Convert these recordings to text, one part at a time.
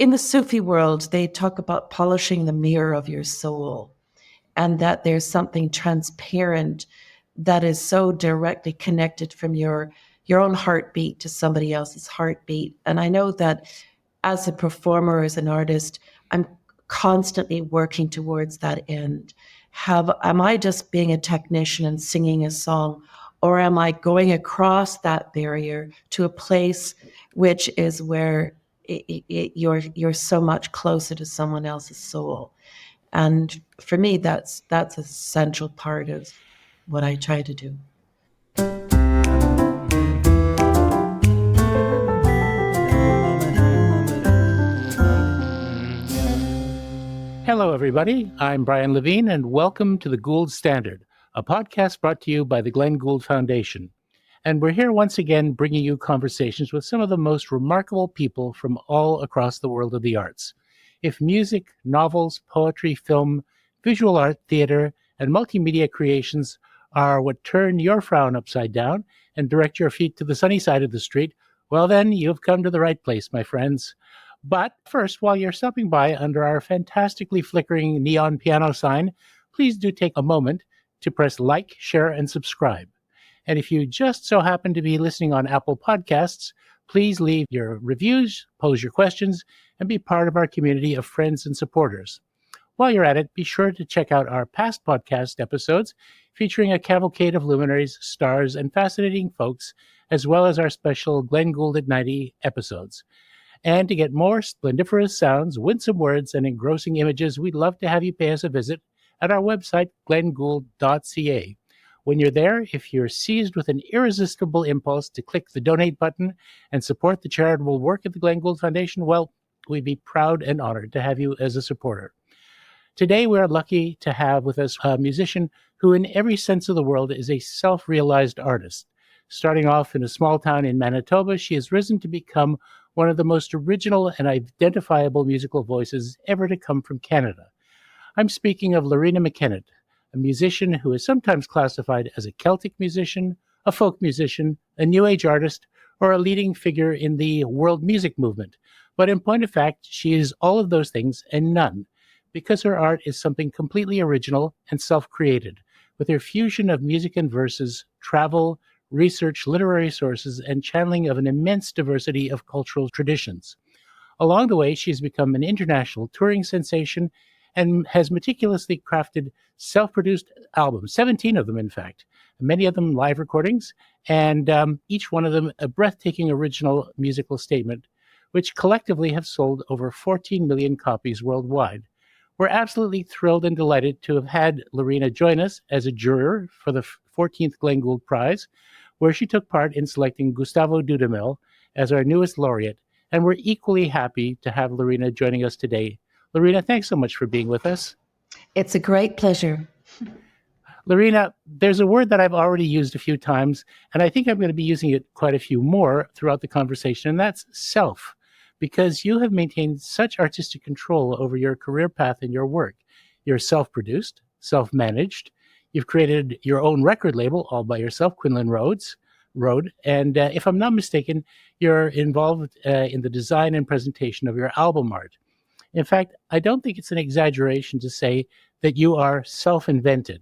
in the Sufi world, they talk about polishing the mirror of your soul, and that there's something transparent that is so directly connected from your own heartbeat to somebody else's heartbeat. And I know that as a performer, as an artist, I'm constantly working towards that end. Am I just being a technician and singing a song, or am I going across that barrier to a place which is where you're so much closer to someone else's soul? And for me, that's a central part of what I try to do. Hello, everybody. I'm Brian Levine, and welcome to the Gould Standard, a podcast brought to you by the Glenn Gould Foundation. And we're here once again bringing you conversations with some of the most remarkable people from all across the world of the arts. If music, novels, poetry, film, visual art, theater, and multimedia creations are what turn your frown upside down and direct your feet to the sunny side of the street, well then, you've come to the right place, my friends. But first, while you're stopping by under our fantastically flickering neon piano sign, please do take a moment to press like, share, and subscribe. And if you just so happen to be listening on Apple Podcasts, please leave your reviews, pose your questions, and be part of our community of friends and supporters. While you're at it, be sure to check out our past podcast episodes featuring a cavalcade of luminaries, stars, and fascinating folks, as well as our special Glenn Gould at 90 episodes. And to get more splendiferous sounds, winsome words, and engrossing images, we'd love to have you pay us a visit at our website, glenngould.ca. When you're there, if you're seized with an irresistible impulse to click the donate button and support the charitable work at the Glenn Gould Foundation, well, we'd be proud and honored to have you as a supporter. Today, we're lucky to have with us a musician who, in every sense of the word, is a self-realized artist. Starting off in a small town in Manitoba, she has risen to become one of the most original and identifiable musical voices ever to come from Canada. I'm speaking of Loreena McKennitt, a musician who is sometimes classified as a Celtic musician, a folk musician, a New Age artist, or a leading figure in the world music movement. But in point of fact, she is all of those things and none, because her art is something completely original and self-created, with her fusion of music and verses, travel, research, literary sources, and channeling of an immense diversity of cultural traditions. Along the way, she's become an international touring sensation and has meticulously crafted self-produced albums, 17 of them, in fact, many of them live recordings, and each one of them a breathtaking original musical statement, which collectively have sold over 14 million copies worldwide. We're absolutely thrilled and delighted to have had Loreena join us as a juror for the 14th Glenn Gould Prize, where she took part in selecting Gustavo Dudamel as our newest laureate, and we're equally happy to have Loreena joining us today. Loreena, thanks so much for being with us. It's a great pleasure. Loreena, there's a word that I've already used a few times, and I think I'm going to be using it quite a few more throughout the conversation, and that's self, because you have maintained such artistic control over your career path and your work. You're self-produced, self-managed. You've created your own record label all by yourself, Quinlan Road. And if I'm not mistaken, you're involved in the design and presentation of your album art. In fact, I don't think it's an exaggeration to say that you are self-invented.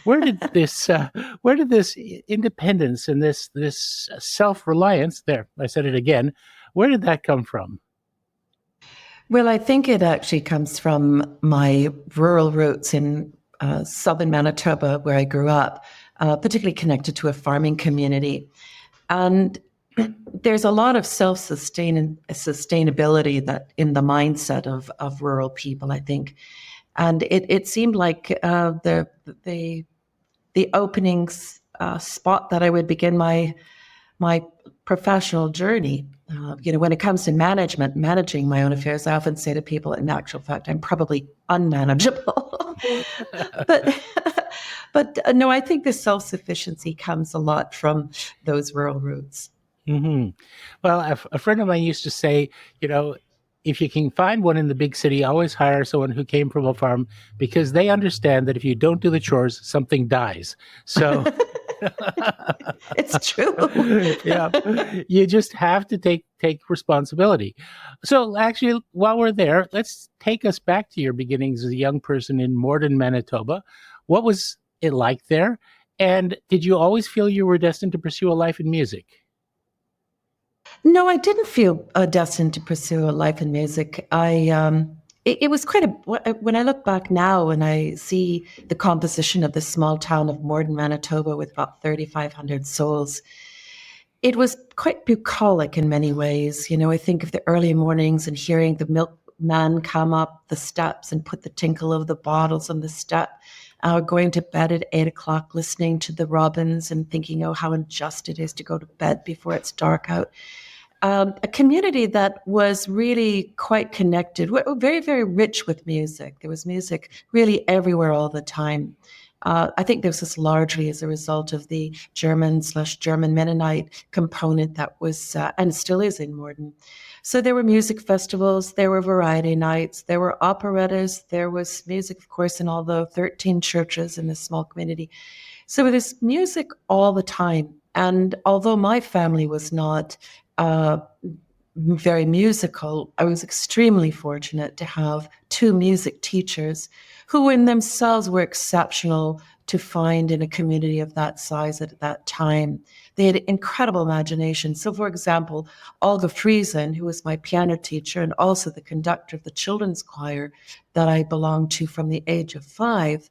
Where did this independence and this self-reliance, there, I said it again, where did that come from? Well, I think it actually comes from my rural roots in southern Manitoba, where I grew up, particularly connected to a farming community. And there's a lot of sustainability that in the mindset of rural people, I think. And it seemed like the opening spot that I would begin my professional journey. When it comes to managing my own affairs, I often say to people, in actual fact, I'm probably unmanageable. but no, I think the self-sufficiency comes a lot from those rural roots. Mm-hmm. Well, a friend of mine used to say, if you can find one in the big city, always hire someone who came from a farm, because they understand that if you don't do the chores, something dies. So It's true. Yeah, you just have to take responsibility. So actually, while we're there, let's take us back to your beginnings as a young person in Morden, Manitoba. What was it like there? And did you always feel you were destined to pursue a life in music? No, I didn't feel destined to pursue a life in music. It was quite a, when I look back now and I see the composition of the small town of Morden, Manitoba, with about 3,500 souls, it was quite bucolic in many ways. I think of the early mornings and hearing the milkman come up the steps and put the tinkle of the bottles on the step. Going to bed at 8 o'clock, listening to the robins and thinking, oh, how unjust it is to go to bed before it's dark out. A community that was really quite connected, very, very rich with music. There was music really everywhere all the time. I think this was largely as a result of the German/German Mennonite component that was, and still is in Morden. So there were music festivals, there were variety nights, there were operettas, there was music, of course, in all the 13 churches in this small community. So there's music all the time. And although my family was not uh, very musical, I was extremely fortunate to have two music teachers who in themselves were exceptional to find in a community of that size at that time. They had incredible imagination. So, for example, Olga Friesen, who was my piano teacher and also the conductor of the children's choir that I belonged to from the age of 5,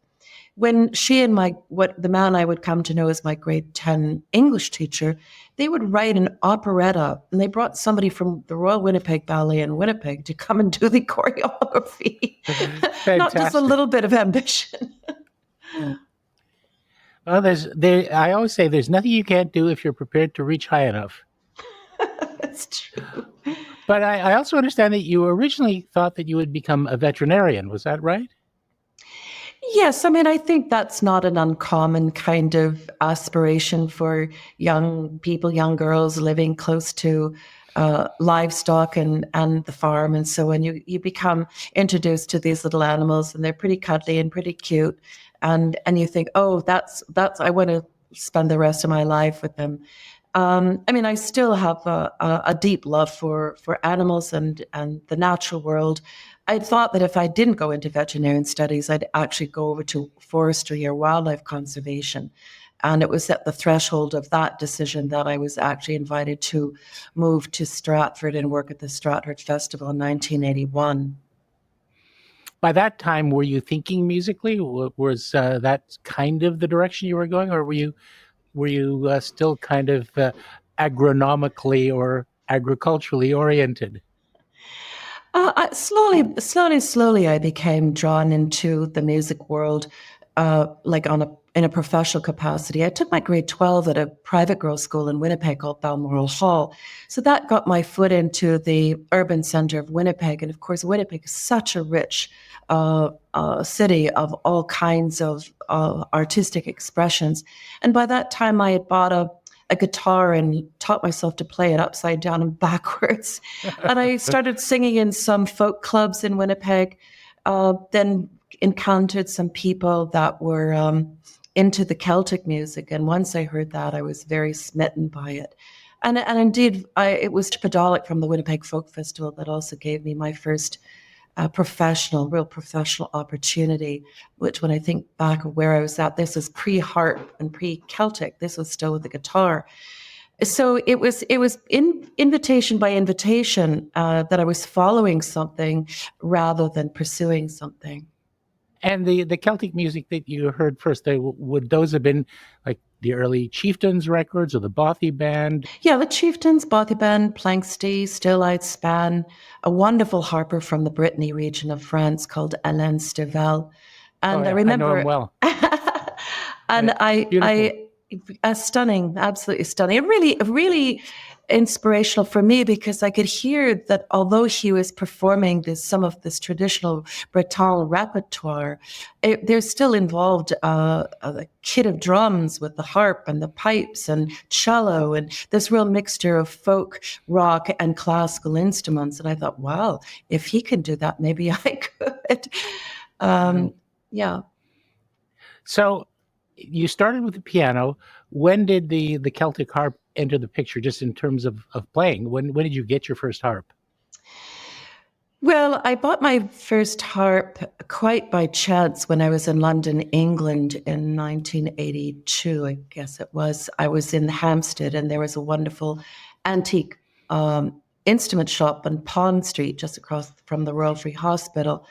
when she and the man I would come to know as my grade 10 English teacher, they would write an operetta, and they brought somebody from the Royal Winnipeg Ballet in Winnipeg to come and do the choreography. Not just a little bit of ambition. Well, I always say there's nothing you can't do if you're prepared to reach high enough. That's true. But I also understand that you originally thought that you would become a veterinarian. Was that right? Yes, I mean, I think that's not an uncommon kind of aspiration for young people, young girls living close to livestock and the farm. And so when you become introduced to these little animals and they're pretty cuddly and pretty cute, and you think, oh, that's I want to spend the rest of my life with them. I mean, I still have a deep love for animals and the natural world. I thought that if I didn't go into veterinarian studies, I'd actually go over to forestry or wildlife conservation. And it was at the threshold of that decision that I was actually invited to move to Stratford and work at the Stratford Festival in 1981. By that time, were you thinking musically? Was that kind of the direction you were going, or were you still kind of agronomically or agriculturally oriented? Slowly, I became drawn into the music world, like in a professional capacity. I took my grade 12 at a private girls' school in Winnipeg called Balmoral Hall, so that got my foot into the urban center of Winnipeg. And of course, Winnipeg is such a rich city of all kinds of artistic expressions. And by that time, I had bought a guitar and taught myself to play it upside down and backwards. And I started singing in some folk clubs in Winnipeg, then encountered some people that were into the Celtic music. And once I heard that, I was very smitten by it. And indeed, it was Padolic from the Winnipeg Folk Festival that also gave me my first real professional opportunity, which when I think back of where I was at, this was pre-harp and pre-Celtic. This was still with the guitar. So it was invitation by invitation that I was following something rather than pursuing something. And the Celtic music that you heard first, would those have been like the early Chieftains records or the Bothy Band? Yeah, the Chieftains, Bothy Band, Planxty, Still I'd Span, a wonderful harper from the Brittany region of France called Alain Stevel. And I remember, I know him well. and stunning, absolutely stunning. And really inspirational for me because I could hear that although he was performing some of this traditional Breton repertoire, there's still involved a kit of drums with the harp and the pipes and cello and this real mixture of folk, rock, and classical instruments. And I thought, wow, if he can do that, maybe I could. Yeah. So you started with the piano. When did the Celtic harp enter the picture, just in terms of playing? When did you get your first harp? Well, I bought my first harp quite by chance when I was in London, England in 1982, I guess it was. I was in Hampstead and there was a wonderful antique instrument shop on Pond Street, just across from the Royal Free Hospital.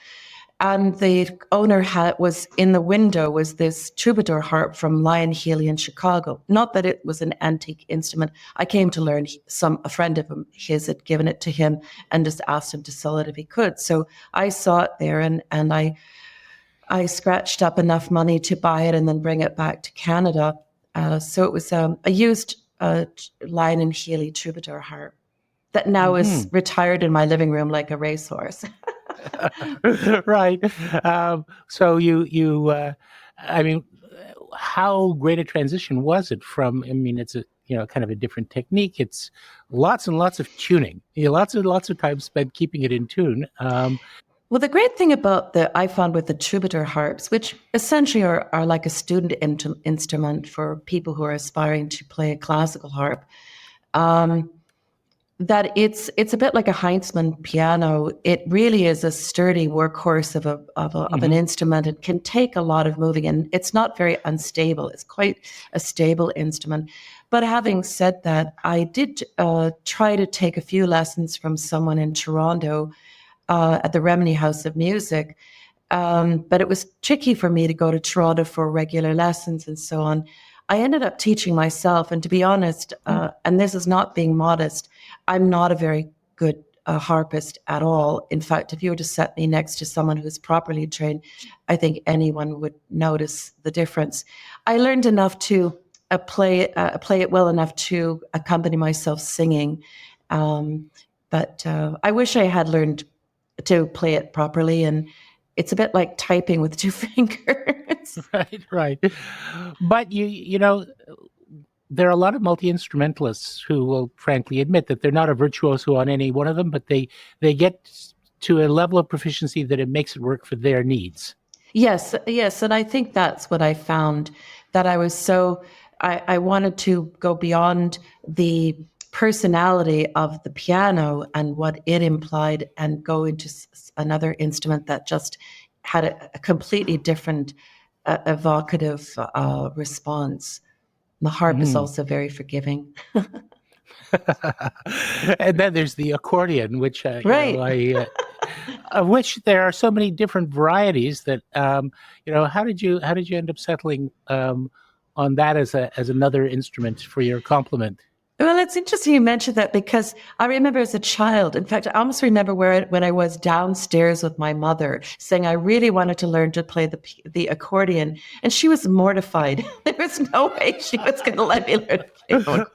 And the owner was in the window was this troubadour harp from Lion Healy in Chicago. Not that it was an antique instrument. I came to learn a friend of his had given it to him and just asked him to sell it if he could. So I saw it there and I scratched up enough money to buy it and then bring it back to Canada. So it was a used Lion and Healy troubadour harp that now is retired in my living room like a racehorse. Right. So I mean, how great a transition was it from? I mean, it's a kind of a different technique. It's lots and lots of tuning. Lots of time spent keeping it in tune. Well, the great thing about I found with the troubadour harps, which essentially are like a student instrument for people who are aspiring to play a classical harp, that it's a bit like a Heinzmann piano. It really is a sturdy workhorse of an instrument. It can take a lot of moving, and it's not very unstable. It's quite a stable instrument. But having said that, I did try to take a few lessons from someone in Toronto at the Remini House of Music. But it was tricky for me to go to Toronto for regular lessons and so on. I ended up teaching myself, and to be honest, and this is not being modest, I'm not a very good harpist at all. In fact, if you were to set me next to someone who's properly trained, I think anyone would notice the difference. I learned enough to play it well enough to accompany myself singing, but I wish I had learned to play it properly, and it's a bit like typing with two fingers. Right. But there are a lot of multi-instrumentalists who will frankly admit that they're not a virtuoso on any one of them, but they get to a level of proficiency that it makes it work for their needs. Yes. And I think that's what I found, that I wanted to go beyond the personality of the piano and what it implied and go into another instrument that just had a completely different evocative response. The harp is also very forgiving. And then there's the accordion, which right. Of which there are so many different varieties that how did you end up settling on that as another instrument for your complement? Well, it's interesting you mentioned that, because I remember as a child, in fact, I almost remember when I was downstairs with my mother saying I really wanted to learn to play the accordion, and she was mortified. There was no way she was going to let me learn to play the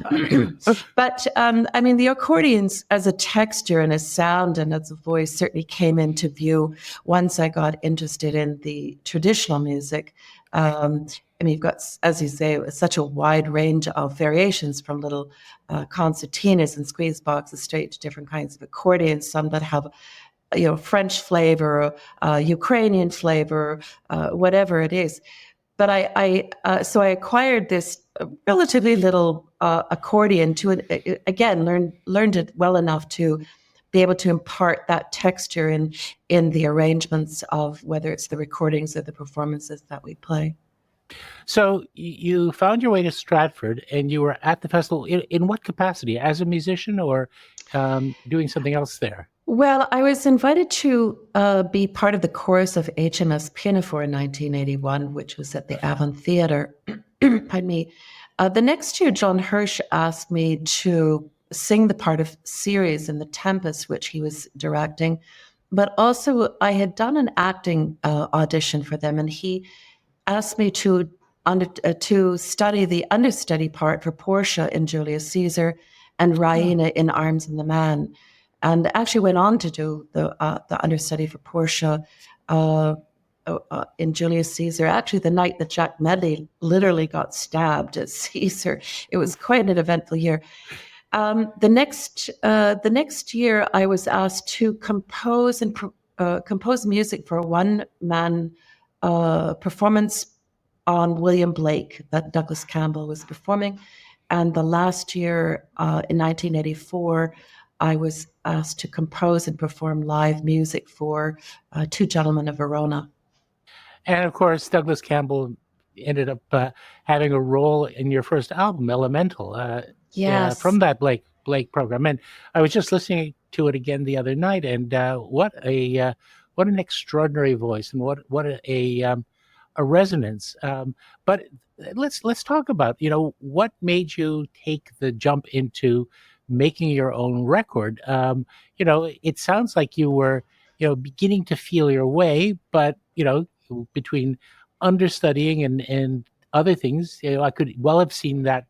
accordion. But I mean, the accordions as a texture and a sound and as a voice certainly came into view once I got interested in the traditional music. I mean, you've got, as you say, such a wide range of variations, from little concertinas and squeeze boxes straight to different kinds of accordions, some that have, French flavor, Ukrainian flavor, whatever it is. But so I acquired this relatively little accordion to, again, learned it well enough to be able to impart that texture in the arrangements of whether it's the recordings or the performances that we play. So you found your way to Stratford, and you were at the festival in what capacity? As a musician, or doing something else there? Well, I was invited to be part of the chorus of HMS Pinafore in 1981, which was at the Avon Theatre. Pardon me. The next year, John Hirsch asked me to sing the part of Ceres in The Tempest, which he was directing. But also, I had done an acting audition for them, and he asked me to study the understudy part for Portia in Julius Caesar and Raina in Arms and the Man, and actually went on to do the understudy for Portia in Julius Caesar. Actually, the night that Jack Medley literally got stabbed as Caesar. It was quite an eventful year. The next year, I was asked to compose and compose music for a one-man performance on William Blake that Douglas Campbell was performing. And the last year, in 1984, I was asked to compose and perform live music for Two Gentlemen of Verona. And of course, Douglas Campbell ended up having a role in your first album, Elemental, Yes. from that Blake program. And I was just listening to it again the other night, and what an extraordinary voice, and what a resonance. But let's talk about what made you take the jump into making your own record. It sounds like you were beginning to feel your way, but between understudying and other things, I could well have seen that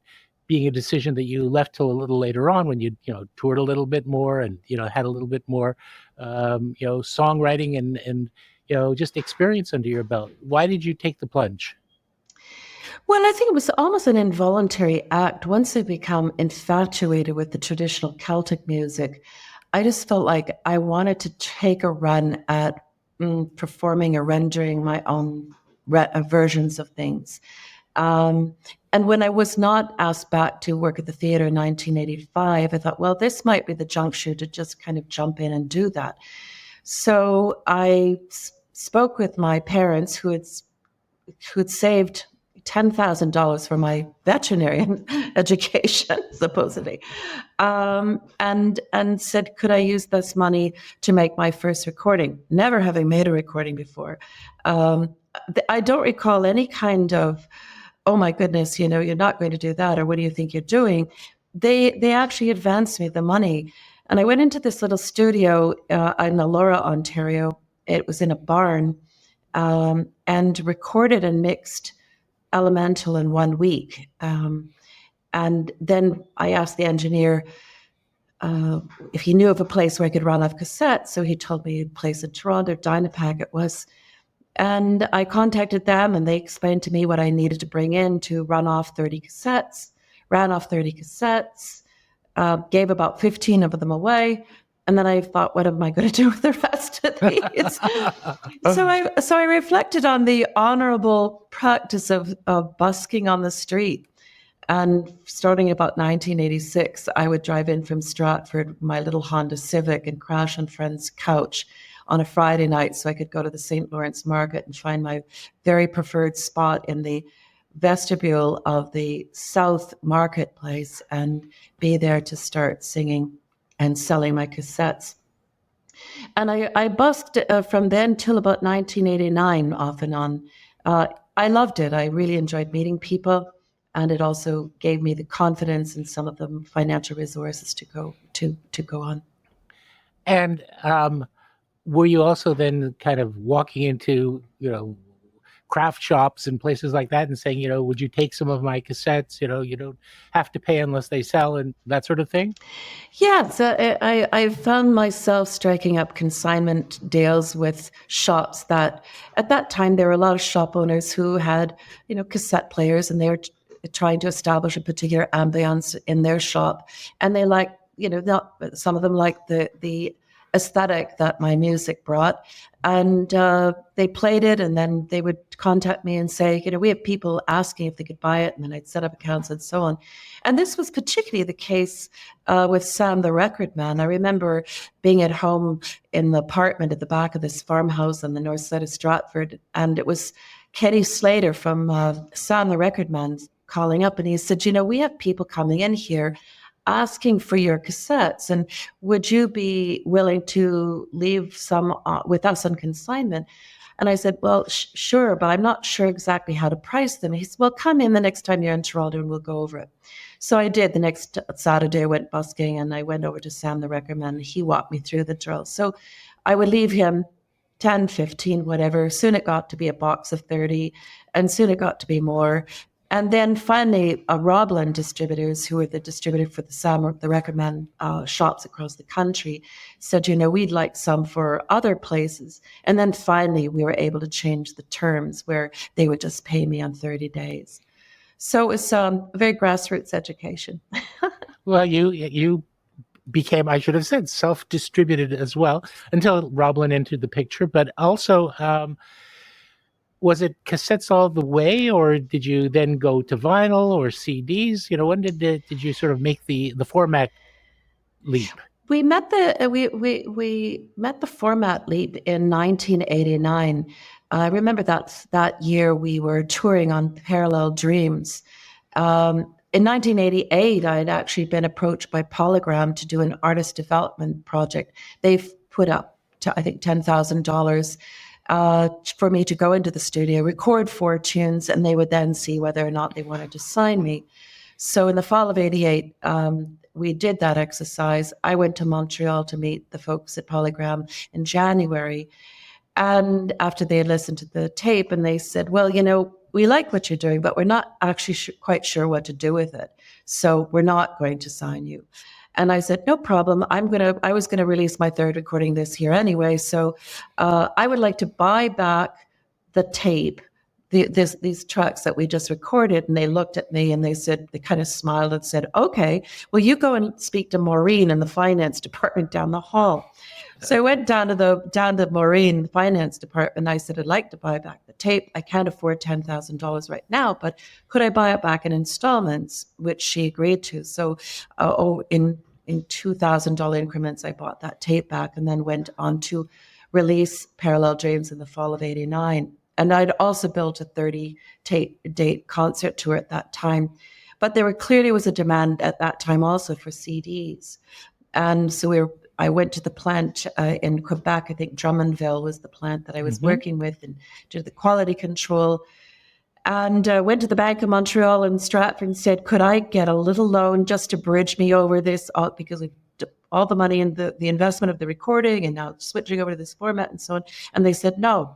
being a decision that you left till a little later on when you toured a little bit more and had a little bit more songwriting and just experience under your belt. Why did you take the plunge? Well, I think it was almost an involuntary act. Once I become infatuated with the traditional Celtic music, I just felt like I wanted to take a run at performing or rendering my own versions of things. Um, and when I was not asked back to work at the theater in 1985, I thought, well, this might be the juncture to just kind of jump in and do that. So I spoke with my parents who'd saved $10,000 for my veterinarian education, supposedly, and said, could I use this money to make my first recording? Never having made a recording before. I don't recall any kind of, oh my goodness, you're not going to do that, or what do you think you're doing? They actually advanced me the money. And I went into this little studio in Elora, Ontario. It was in a barn, and recorded and mixed Elemental in 1 week. And then I asked the engineer if he knew of a place where I could run off cassettes. So he told me a place in Toronto, Dynapack it was. And I contacted them, and they explained to me what I needed to bring in to run off 30 cassettes. Ran off 30 cassettes, gave about 15 of them away. And then I thought, what am I going to do with the rest of these? so I reflected on the honorable practice of busking on the street. And starting about 1986, I would drive in from Stratford, my little Honda Civic, and crash on friend's couch on a Friday night so I could go to the St. Lawrence Market and find my very preferred spot in the vestibule of the South Marketplace and be there to start singing and selling my cassettes. And I busked from then till about 1989, off and on. I loved it. I really enjoyed meeting people, and it also gave me the confidence and some of the financial resources to go on. And were you also then kind of walking into craft shops and places like that and saying, would you take some of my cassettes? You don't have to pay unless they sell, and that sort of thing? Yeah, so I found myself striking up consignment deals with shops that, at that time, there were a lot of shop owners who had, cassette players, and they were trying to establish a particular ambiance in their shop. And they liked, some of them liked the aesthetic that my music brought. And they played it, and then they would contact me and say, we have people asking if they could buy it, and then I'd set up accounts and so on. And this was particularly the case with Sam the Record Man. I remember being at home in the apartment at the back of this farmhouse on the north side of Stratford, and it was Kenny Slater from Sam the Record Man calling up, and he said, we have people coming in here asking for your cassettes, and would you be willing to leave some with us on consignment? And I said, well, sure, but I'm not sure exactly how to price them. He said, well, come in the next time you're in Toronto and we'll go over it. So I did. The next Saturday I went busking, and I went over to Sam the Record Man, and he walked me through the drill. So I would leave him 10, 15, whatever. Soon it got to be a box of 30, and soon it got to be more. And then finally, Roblin Distributors, who were the distributor for the Record Man shops across the country, said, we'd like some for other places. And then finally, we were able to change the terms where they would just pay me on 30 days. So it was a very grassroots education. Well, you became, I should have said, self-distributed as well until Roblin entered the picture. But also, was it cassettes all the way, or did you then go to vinyl or CDs? When did you sort of make the format leap? We met the format leap in 1989. I remember that year we were touring on Parallel Dreams. In 1988, I had actually been approached by Polygram to do an artist development project. They've put up to, I think, $10,000 for me to go into the studio, record 4 tunes, and they would then see whether or not they wanted to sign me. So in the fall of '88, we did that exercise. I went to Montreal to meet the folks at Polygram in January. And after they had listened to the tape, and they said, well, we like what you're doing, but we're not actually quite sure what to do with it. So we're not going to sign you. And I said, no problem. I was going to release my 3rd recording this year anyway. So I would like to buy back the tape, these tracks that we just recorded. And they looked at me and they kind of smiled and said, okay, well, you go and speak to Maureen in the finance department down the hall. So I went down to Maureen finance department. I said, I'd like to buy back the tape. I can't afford $10,000 right now, but could I buy it back in installments? Which she agreed to. So in $2,000 increments, I bought that tape back and then went on to release Parallel Dreams in the fall of '89. And I'd also built a 30-date concert tour at that time. But there clearly was a demand at that time also for CDs. And so I went to the plant in Quebec. I think Drummondville was the plant that I was working with, and did the quality control. And went to the Bank of Montreal in Stratford and said, could I get a little loan just to bridge me over this, because all the money in the investment of the recording and now switching over to this format and so on. And they said no.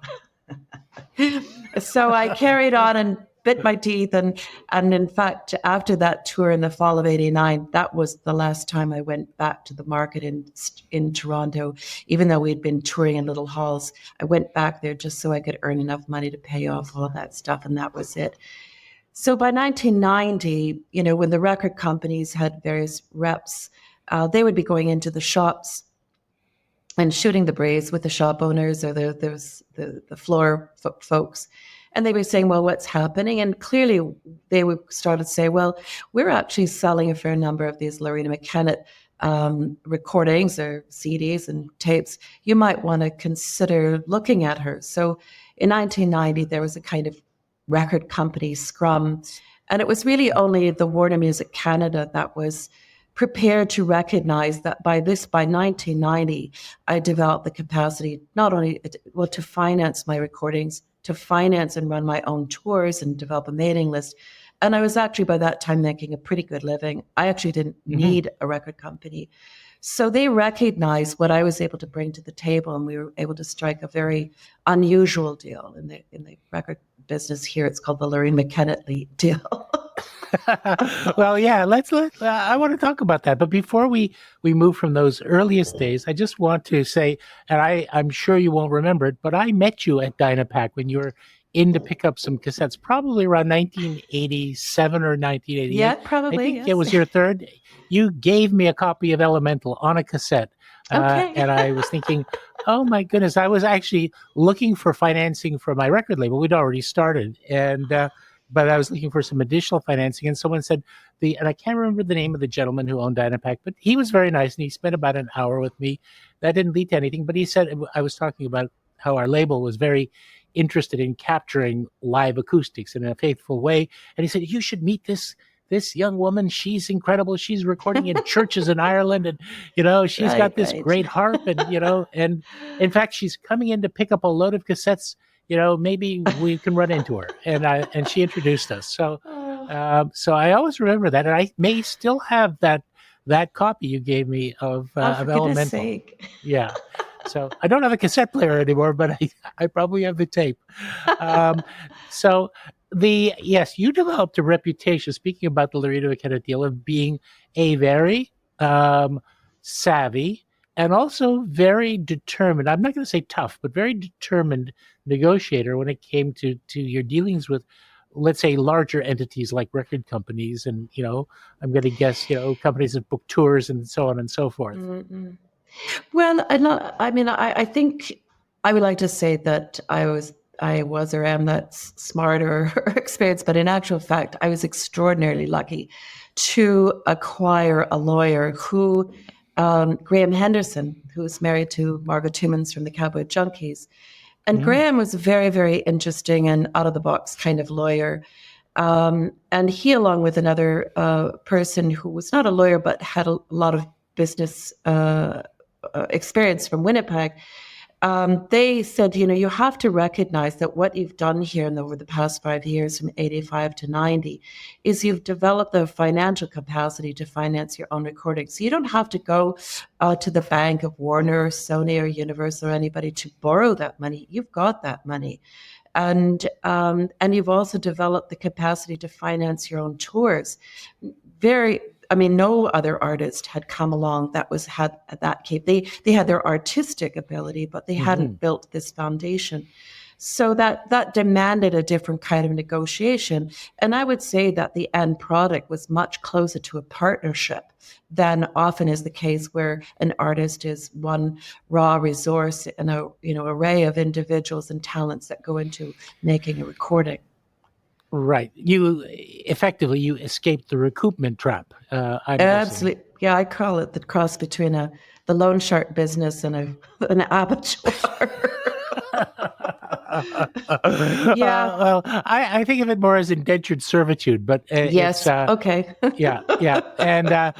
So I carried on and bit my teeth. And in fact, after that tour in the fall of '89, that was the last time I went back to the market in Toronto. Even though we'd been touring in little halls, I went back there just so I could earn enough money to pay off all of that stuff. And that was it. So by 1990, when the record companies had various reps, they would be going into the shops and shooting the breeze with the shop owners or the floor folks. And they were saying, well, what's happening? And clearly they would start to say, well, we're actually selling a fair number of these Loreena McKennitt recordings or CDs and tapes. You might want to consider looking at her. So in 1990, there was a kind of record company scrum. And it was really only the Warner Music Canada that was prepared to recognize that by 1990, I developed the capacity not only to finance my recordings, to finance and run my own tours and develop a mailing list. And I was actually by that time making a pretty good living. I actually didn't need a record company. So they recognized what I was able to bring to the table, and we were able to strike a very unusual deal in the record business here. It's called the Loreena McKennitt deal. Well, yeah, I want to talk about that. But before we move from those earliest days, I just want to say, and I'm sure you won't remember it, but I met you at Dynapack when you were in to pick up some cassettes, probably around 1987 or 1988. Yeah, probably. I think yes. it was your third. You gave me a copy of Elemental on a cassette. Okay. And I was thinking, oh my goodness, I was actually looking for financing for my record label. We'd already started. But I was looking for some additional financing, and someone said and I can't remember the name of the gentleman who owned Dynapack, but he was very nice, and he spent about an hour with me. That didn't lead to anything, but he said, I was talking about how our label was very interested in capturing live acoustics in a faithful way, and he said, you should meet this young woman. She's incredible. She's recording in churches in Ireland, and she's got this great harp, and and in fact, she's coming in to pick up a load of cassettes. Maybe we can run into her. And she introduced us. So I always remember that. And I may still have that copy you gave me of Elemental. Sake. Yeah. So I don't have a cassette player anymore, but I probably have the tape. Yes, you developed a reputation, speaking about the Loreena McKennitt deal, of being a very savvy and also very determined. I'm not going to say tough, but very determined negotiator when it came to your dealings with, let's say, larger entities like record companies and, I'm going to guess, companies that book tours and so on and so forth. Mm-hmm. Well, I think I would like to say that I was I was or am that smart or experienced, but in actual fact, I was extraordinarily lucky to acquire a lawyer who, Graham Henderson, who was married to Margaret Timmins from the Cowboy Junkies. And Graham was a very, very interesting and out of the box kind of lawyer. And he, along with another person who was not a lawyer but had a lot of business experience from Winnipeg, they said, you have to recognize that what you've done here over the past 5 years, from 85 to 90, is you've developed the financial capacity to finance your own recordings. So you don't have to go to the bank of Warner, or Sony, or Universal, or anybody to borrow that money. You've got that money. And you've also developed the capacity to finance your own tours. No other artist had come along that had that capability. They had their artistic ability, but they hadn't built this foundation. So that demanded a different kind of negotiation. And I would say that the end product was much closer to a partnership than often is the case, where an artist is one raw resource in a array of individuals and talents that go into making a recording. Right. You escaped the recoupment trap. Absolutely. Yeah, I call it the cross between the loan shark business and an abattoir. Yeah. Well, I think of it more as indentured servitude, but yes. Okay. yeah. And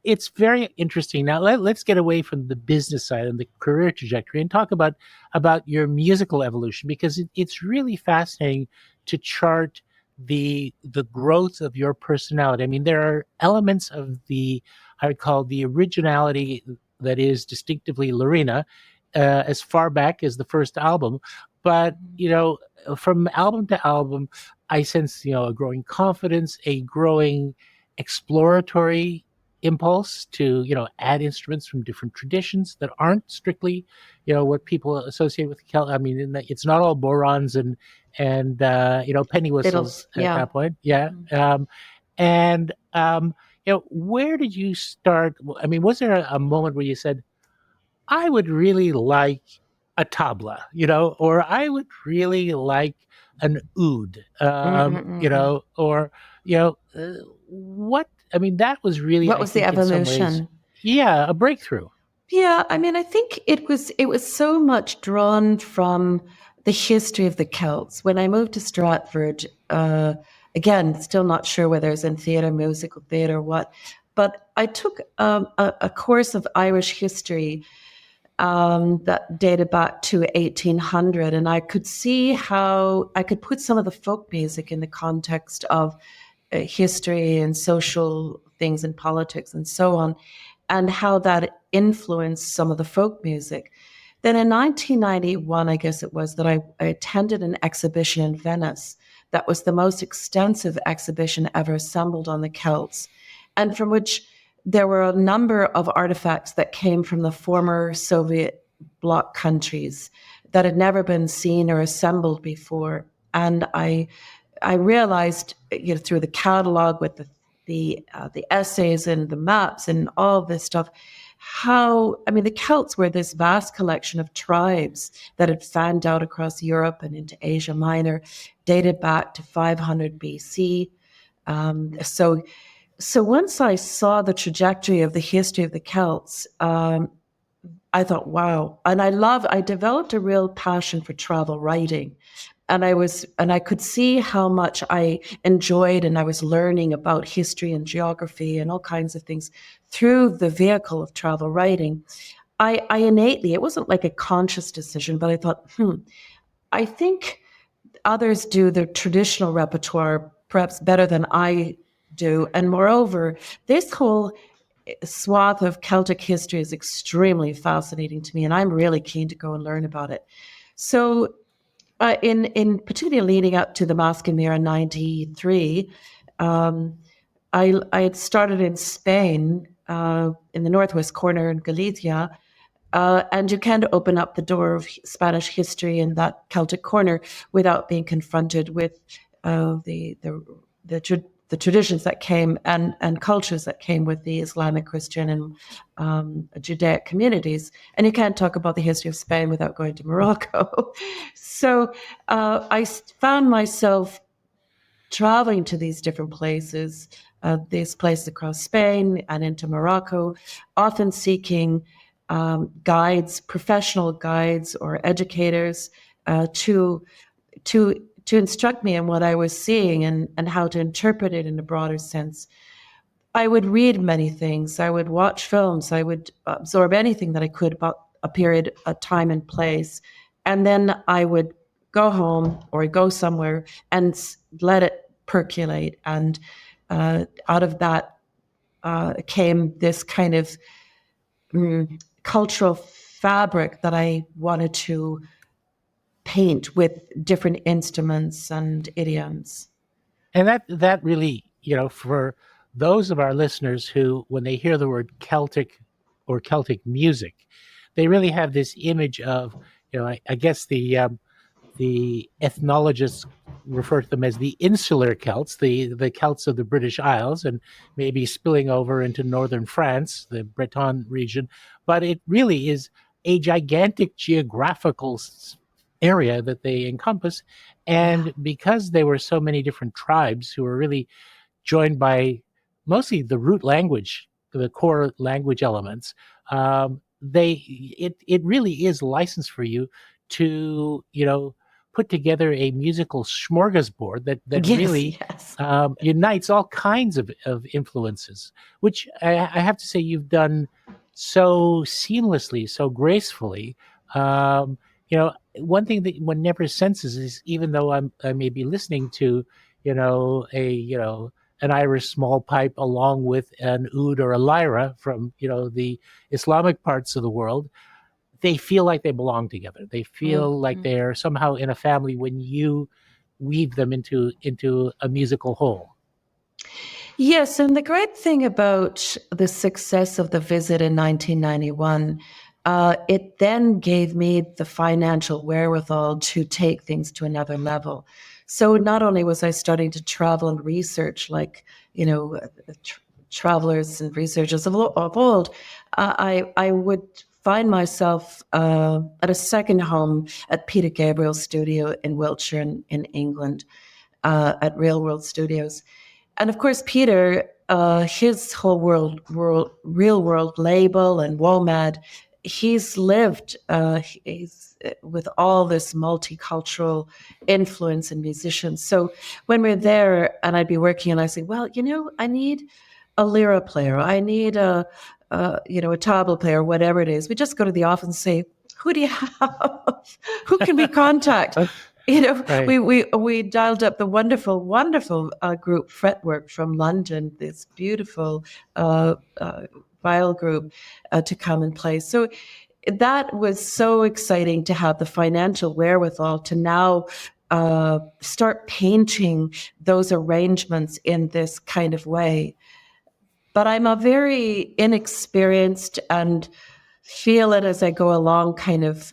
it's very interesting. Now let's get away from the business side and the career trajectory and talk about your musical evolution, because it's really fascinating to chart the growth of your personality. I mean, there are elements of I would call the originality that is distinctively Loreena, as far back as the first album, but from album to album, I sense a growing confidence, a growing exploratory impulse to add instruments from different traditions that aren't strictly what people associate with Celtic. I mean, it's not all borons and penny whistles at that point. Yeah. Where did you start? I mean, was there a moment where you said, I would really like a tabla, or I would really like an oud, what? I mean, that was really what was the evolution? A breakthrough. Yeah, I mean, I think it was so much drawn from the history of the Celts. When I moved to Stratford, again, still not sure whether it's in theatre, musical theatre, or what, but I took a course of Irish history that dated back to 1800, and I could see how I could put some of the folk music in the context of history and social things and politics and so on, and how that influenced some of the folk music. Then in 1991, I guess it was, that I attended an exhibition in Venice that was the most extensive exhibition ever assembled on the Celts, and from which there were a number of artifacts that came from the former Soviet bloc countries that had never been seen or assembled before. And I realized, through the catalog with the essays and the maps and all this stuff, the Celts were this vast collection of tribes that had fanned out across Europe and into Asia Minor, dated back to 500 BC. So once I saw the trajectory of the history of the Celts, I thought, wow. And I developed a real passion for travel writing. And I could see how much I enjoyed, and I was learning about history and geography and all kinds of things through the vehicle of travel writing. I innately, it wasn't like a conscious decision, but I thought, I think others do the traditional repertoire perhaps better than I do. And moreover, this whole swath of Celtic history is extremely fascinating to me, and I'm really keen to go and learn about it. So in particularly leading up to the Masquerade in 93, I had started in Spain, in the northwest corner in Galicia, and you can't open up the door of Spanish history in that Celtic corner without being confronted with the the traditions that came and cultures that came with the Islamic, Christian, and Judaic communities. And you can't talk about the history of Spain without going to Morocco. So I found myself traveling to these different places, these places across Spain and into Morocco, often seeking guides, professional guides or educators to instruct me in what I was seeing and how to interpret it in a broader sense. I would read many things. I would watch films. I would absorb anything that I could about a period, a time and place. And then I would go home or go somewhere and let it percolate. And out of that came this kind of cultural fabric that I wanted to paint with different instruments and idioms. And that really, for those of our listeners who, when they hear the word Celtic or Celtic music, they really have this image of, I guess the ethnologists refer to them as the insular Celts, the Celts of the British Isles, and maybe spilling over into northern France, the Breton region. But it really is a gigantic geographical area that they encompass. And because there were so many different tribes who were really joined by mostly the root language, the core language elements, it really is license for you to put together a musical smorgasbord that really unites all kinds of influences, which I have to say you've done so seamlessly, so gracefully. One thing that one never senses is, even though I may be listening to an Irish small pipe along with an oud or a lyra from the Islamic parts of the world, they feel like they belong together. They feel like they're somehow in a family when you weave them into a musical whole. Yes, and the great thing about the success of the visit in 1991, it then gave me the financial wherewithal to take things to another level. So not only was I starting to travel and research like, travelers and researchers of old, I would find myself at a second home at Peter Gabriel's studio in Wiltshire in England, at Real World Studios. And of course, Peter, his whole Real World label and WOMAD, he's lived he's with all this multicultural influence in musicians. So when we're there and I'd be working and I say, well, I need a lyra player. I need a tabla player, whatever it is. We just go to the office and say, who do you have? Who can we contact? Right. We dialed up the wonderful group Fretwork from London, this beautiful viol group to come and play. So that was so exciting to have the financial wherewithal to now start painting those arrangements in this kind of way. But I'm a very inexperienced and feel it as I go along kind of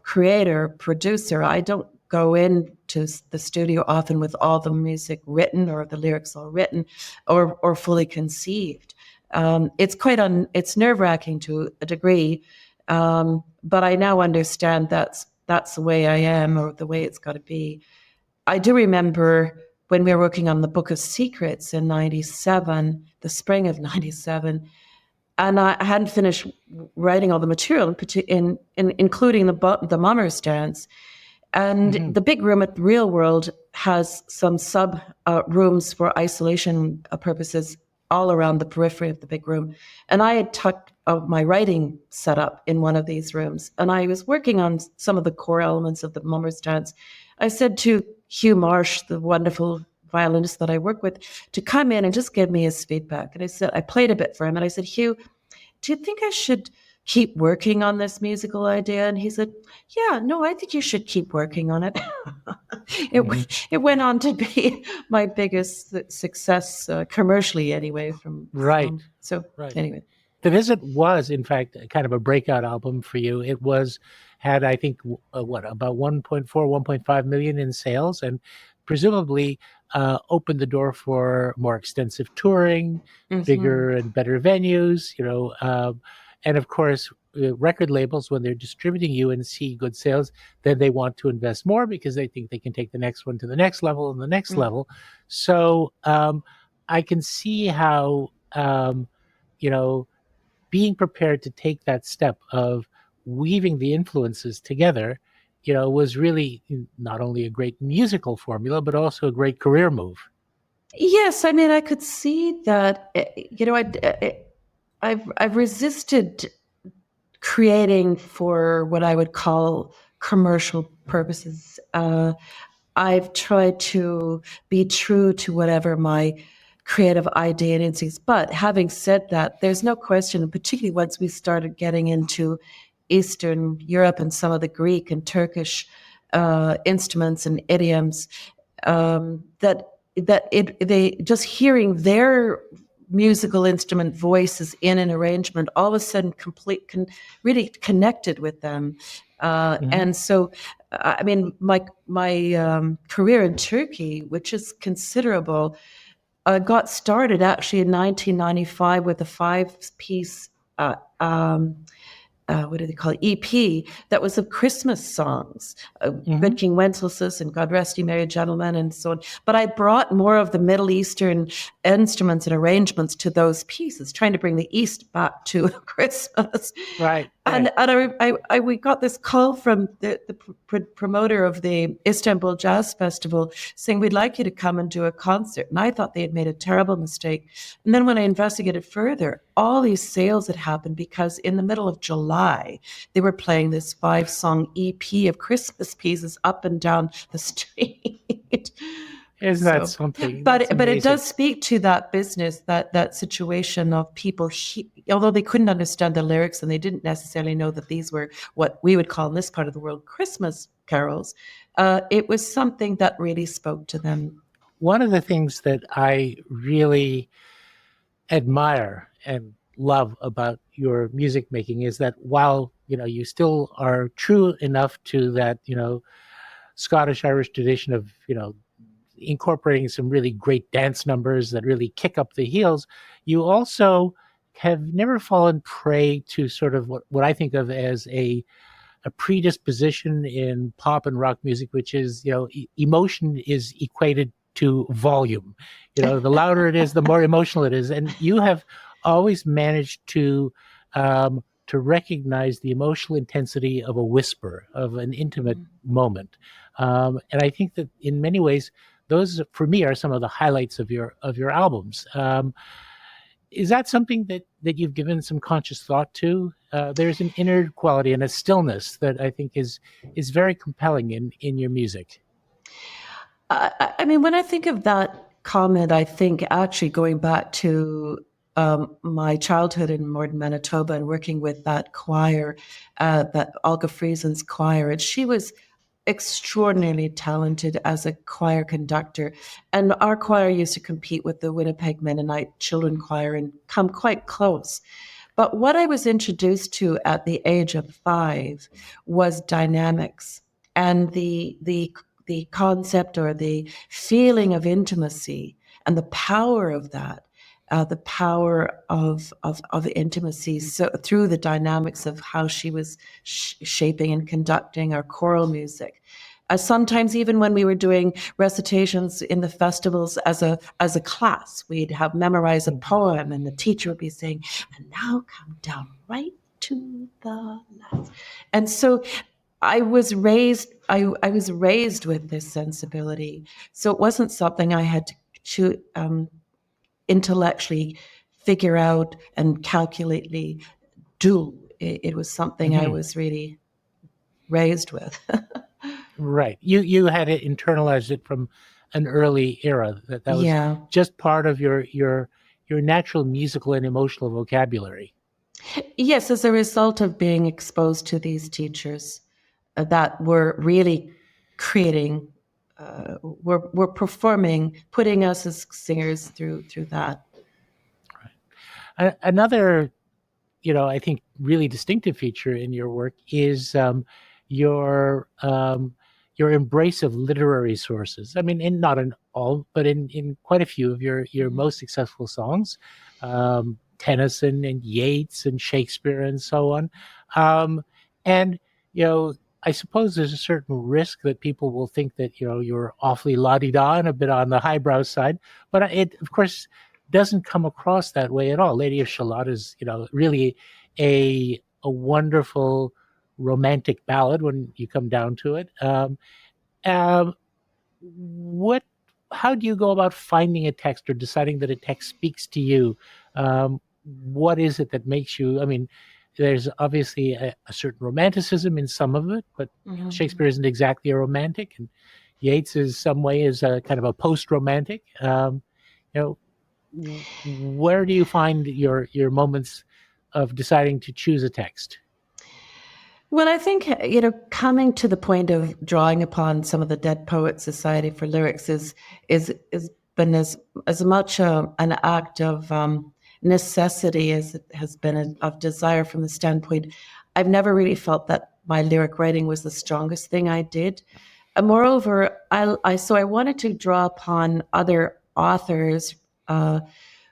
creator, producer. I don't go into the studio often with all the music written or the lyrics all written or fully conceived. It's nerve-wracking to a degree, but I now understand that's the way I am or the way it's got to be. I do remember when we were working on the Book of Secrets in 97, the spring of 97, and I hadn't finished writing all the material, including the Mummers dance. And the big room at the Real World has some sub rooms for isolation purposes all around the periphery of the big room. And I had tucked my writing set up in one of these rooms. And I was working on some of the core elements of the Mummers dance. I said to Hugh Marsh, the wonderful violinist that I work with, to come in and just give me his feedback. And I played a bit for him. And I said, Hugh, do you think I should keep working on this musical idea? And he said, yeah, no, I think you should keep working on it. It went on to be my biggest success commercially anyway. Anyway. The Visit was, in fact, kind of a breakout album for you. It had, I think, about 1.4, 1.5 million in sales. And presumably opened the door for more extensive touring, Mhm. bigger and better venues, and of course, record labels, when they're distributing you and see good sales, then they want to invest more because they think they can take the next one to the next level and the next level. So I can see how, you know, being prepared to take that step of weaving the influences together, was really not only a great musical formula, but also a great career move. Yes, I mean, I could see that. I've resisted creating for what I would call commercial purposes. I've tried to be true to whatever my creative identity is. But having said that, there's no question, and particularly once we started getting into Eastern Europe and some of the Greek and Turkish instruments and idioms, they just hearing their musical instrument voices in an arrangement all of a sudden really connected with them. And so, I mean, my career in Turkey, which is considerable, got started actually in 1995 with a five-piece what do they call it, EP that was of Christmas songs, Good King Wenceslas and God Rest You Merry Gentlemen and so on. But I brought more of the Middle Eastern instruments and arrangements to those pieces, trying to bring the East back to Christmas. Right. And we got this call from the promoter of the Istanbul Jazz Festival saying, we'd like you to come and do a concert. And I thought they had made a terrible mistake. And then when I investigated further, all these sales had happened because in the middle of July, they were playing this 5-song EP of Christmas pieces up and down the street. Isn't that something? But it does speak to that business, that situation of people, although they couldn't understand the lyrics and they didn't necessarily know that these were what we would call in this part of the world Christmas carols, it was something that really spoke to them. One of the things that I really admire and love about your music making is that while you still are true enough to that Scottish Irish tradition of incorporating some really great dance numbers that really kick up the heels, you also have never fallen prey to sort of what I think of as a predisposition in pop and rock music, which is, emotion is equated to volume. The louder it is, the more emotional it is. And you have always managed to recognize the emotional intensity of a whisper, of an intimate moment. And I think that in many ways, those for me are some of the highlights of your albums. Is that something that you've given some conscious thought to? There's an inner quality and a stillness that I think is very compelling in your music. I mean, when I think of that comment, I think actually going back to my childhood in Morden, Manitoba, and working with that choir, that Olga Friesen's choir, and she was extraordinarily talented as a choir conductor. And our choir used to compete with the Winnipeg Mennonite Children Choir and come quite close. But what I was introduced to at the age of 5 was dynamics and the concept or the feeling of intimacy and the power of that. The power of intimacy, so through the dynamics of how she was shaping and conducting our choral music. Sometimes even when we were doing recitations in the festivals as a class, we'd have memorized a poem and the teacher would be saying, and now come down right to the left. And so I was raised with this sensibility. So it wasn't something I had to intellectually figure out and calculately do. It was something I was really raised with. Right. You had it internalized it from an early era. That was just part of your natural musical and emotional vocabulary. Yes, as a result of being exposed to these teachers that were really creating, were performing, putting us as singers through that. Right. Another, I think really distinctive feature in your work is your your embrace of literary sources. I mean, not in all, but in quite a few of your most successful songs, Tennyson and Yeats and Shakespeare and so on. And I suppose there's a certain risk that people will think that you're awfully la-di-da and a bit on the highbrow side, but it of course doesn't come across that way at all. Lady of Shalott is really a wonderful romantic ballad when you come down to it. Um, what How do you go about finding a text or deciding that a text speaks to you? What is it that makes you? I mean, there's obviously a certain romanticism in some of it, but Shakespeare isn't exactly a romantic, and Yeats is some way is a kind of a post-romantic. Where do you find your moments of deciding to choose a text? Well, I think, coming to the point of drawing upon some of the Dead Poets Society for lyrics is been as much an act of necessity as it has been of desire from the standpoint. I've never really felt that my lyric writing was the strongest thing I did. And moreover, I wanted to draw upon other authors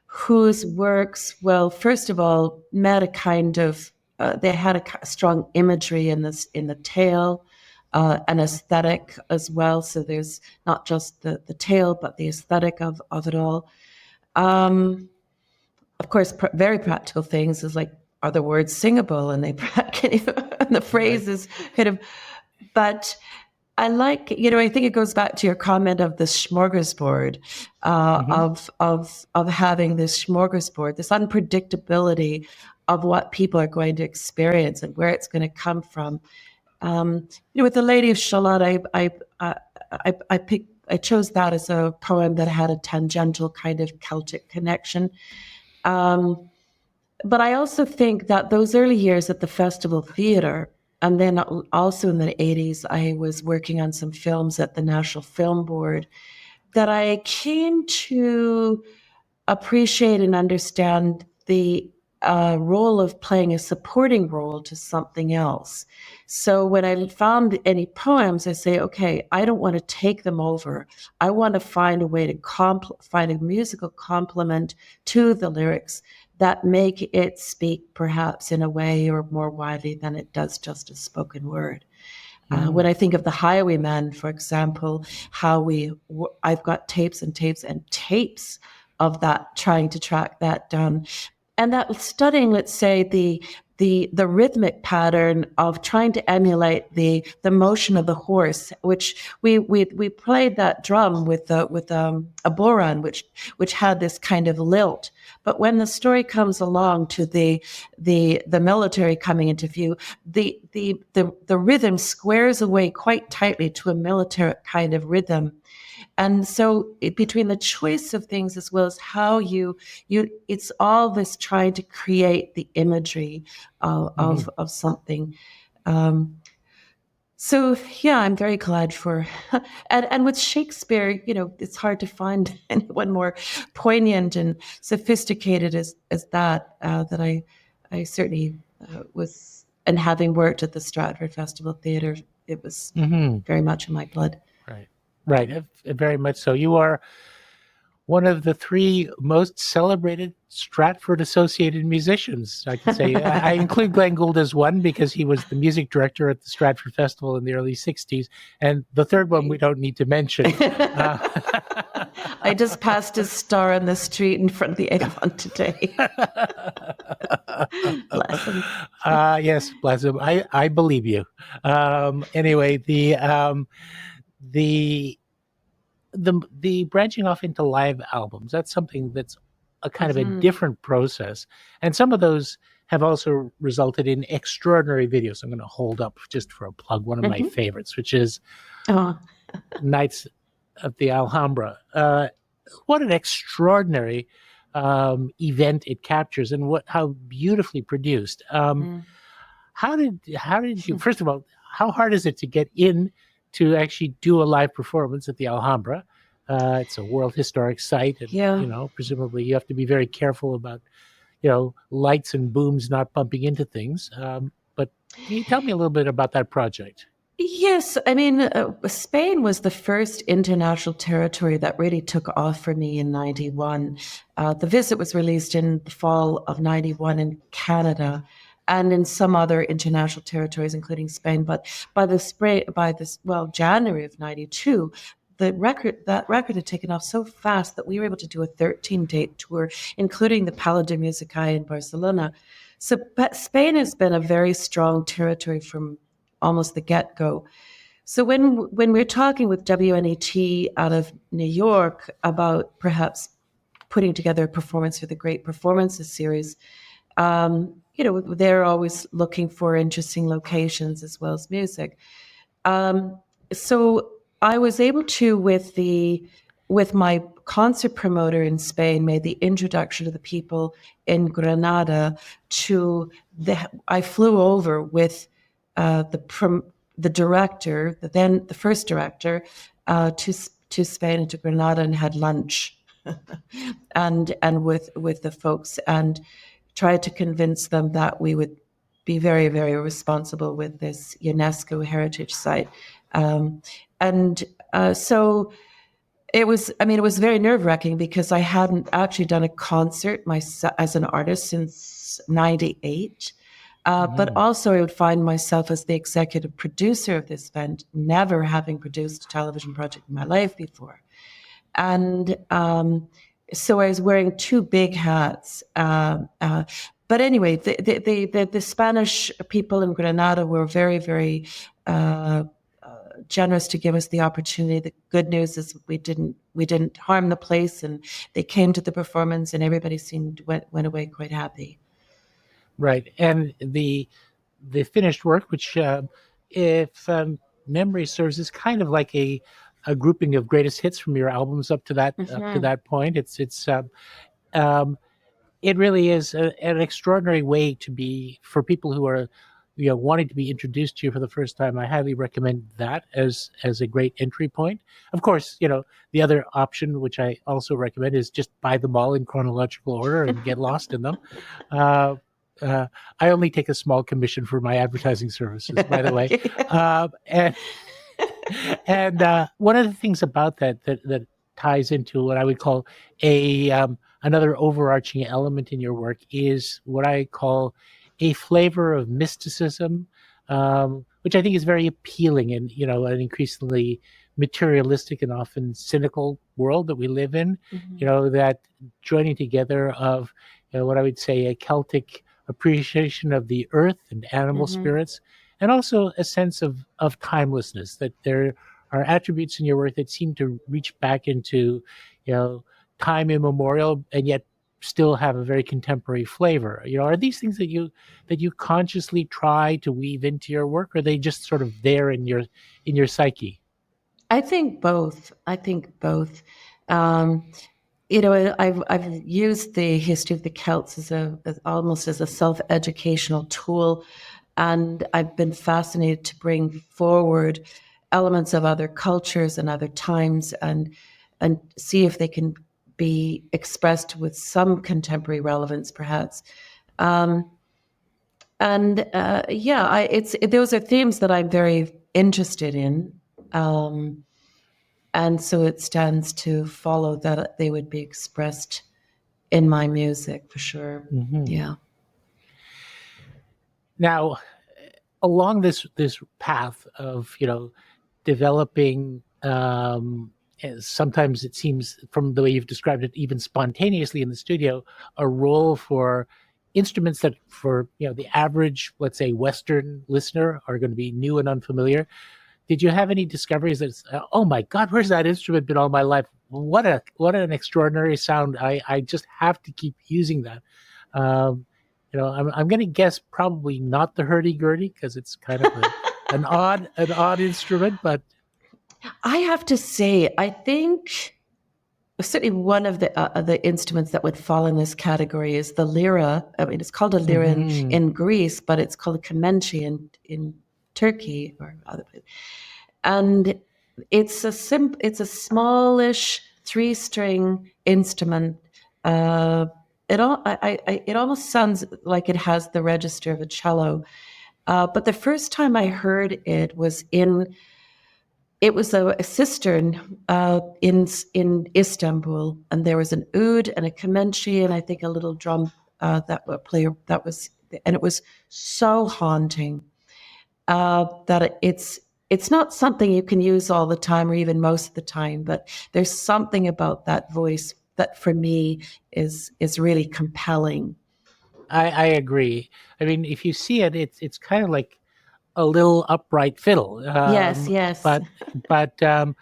whose works, well, first of all, met a kind of they had a strong imagery in the tale, an aesthetic as well. So there's not just the tale, but the aesthetic of it all. Of course, very practical things is like, are the words singable? And and the phrase is kind of, but I like, I think it goes back to your comment of the smorgasbord, of having this smorgasbord, this unpredictability of what people are going to experience and where it's going to come from. With the Lady of Shalott, I chose that as a poem that had a tangential kind of Celtic connection. But I also think that those early years at the Festival Theatre, and then also in the 80s, I was working on some films at the National Film Board, that I came to appreciate and understand the role of playing a supporting role to something else. So when I found any poems, I say, okay, I don't want to take them over. I want to find a way to find a musical complement to the lyrics that make it speak perhaps in a way or more widely than it does just a spoken word. When I think of the Highwayman, for example, I've got tapes and tapes and tapes of that, trying to track that down. And that studying, let's say, the rhythmic pattern of trying to emulate the motion of the horse, which we played that drum with a boron, which had this kind of lilt. But when the story comes along to the military coming into view, the rhythm squares away quite tightly to a military kind of rhythm. And so between the choice of things as well as how it's all this trying to create the imagery of something. So yeah, I'm very glad for, and with Shakespeare, it's hard to find anyone more poignant and sophisticated as that I certainly was, and having worked at the Stratford Festival Theatre, it was very much in my blood. Right, very much so. You are one of the three most celebrated Stratford-associated musicians, I can say. I include Glenn Gould as one because he was the music director at the Stratford Festival in the early 60s. And the third one we don't need to mention. I just passed his star on the street in front of the Avon today. Bless him. Yes, bless him. I believe you. Anyway, the branching off into live albums, that's something that's a kind of a different process. And some of those have also resulted in extraordinary videos. I'm going to hold up just for a plug one of my favorites, which is Nights of the Alhambra. What an extraordinary event it captures, and how beautifully produced. How did you, first of all, how hard is it to get in to actually do a live performance at the Alhambra? It's a World Historic Site, and presumably you have to be very careful about lights and booms not bumping into things. But can you tell me a little bit about that project? Yes, I mean, Spain was the first international territory that really took off for me in 91. The Visit was released in the fall of 91 in Canada and in some other international territories, including Spain. But January of 92, that record had taken off so fast that we were able to do a 13-date tour, including the Pala de Musicae in Barcelona. So but Spain has been a very strong territory from almost the get-go. So when we're talking with WNET out of New York about perhaps putting together a performance for the Great Performances series, they're always looking for interesting locations as well as music. So I was able to, with my concert promoter in Spain, made the introduction to the people in Granada. I flew over with the director, the first director, to Spain and to Granada and had lunch, and with the folks and tried to convince them that we would be very, very responsible with this UNESCO heritage site. And so it was, I mean, it was very nerve wracking because I hadn't actually done a concert as an artist since 98. But also I would find myself as the executive producer of this event, never having produced a television project in my life before. And so I was wearing two big hats. But anyway, the Spanish people in Granada were very, very generous to give us the opportunity. The good news is we didn't harm the place, and they came to the performance, and everybody went away quite happy. Right, and the finished work, which, if memory serves, is kind of like a grouping of greatest hits from your albums up to that point. It really is an extraordinary way to be for people who are, wanting to be introduced to you for the first time. I highly recommend that as a great entry point. Of course, the other option, which I also recommend, is just buy them all in chronological order and get lost in them. I only take a small commission for my advertising services, by the way. And one of the things about that ties into what I would call another overarching element in your work is what I call a flavor of mysticism, which I think is very appealing in an increasingly materialistic and often cynical world that we live in. That joining together of what I would say a Celtic appreciation of the earth and animal spirits, and also a sense of timelessness, that there are attributes in your work that seem to reach back into time immemorial and yet still have a very contemporary flavor. Are these things that you consciously try to weave into your work, or are they just sort of there in your psyche? I think both. I've used the history of the Celts as almost as a self-educational tool, and I've been fascinated to bring forward elements of other cultures and other times, and see if they can be expressed with some contemporary relevance, perhaps. Those are themes that I'm very interested in. And so it stands to follow that they would be expressed in my music for sure. Yeah. Now, along this path of developing, sometimes it seems from the way you've described it, even spontaneously in the studio, a role for instruments that for the average, let's say, Western listener are going to be new and unfamiliar. Did you have any discoveries that, oh my God, where's that instrument been all my life? What an extraordinary sound! I just have to keep using that. I'm going to guess probably not the hurdy-gurdy, because it's kind of an odd instrument. But I have to say, I think certainly one of the instruments that would fall in this category is the lira. I mean, it's called a lira in Greece, but it's called a kemençe in Turkey or other places. And it's a smallish 3-string instrument. It almost sounds like it has the register of a cello, But the first time I heard it was a cistern in Istanbul, and there was an oud and a kemençe, and I think a little drum and it was so haunting that it's not something you can use all the time or even most of the time, but there's something about that voice that for me is really compelling. I agree. I mean, if you see it, it's kind of like a little upright fiddle. Yes, yes. But kind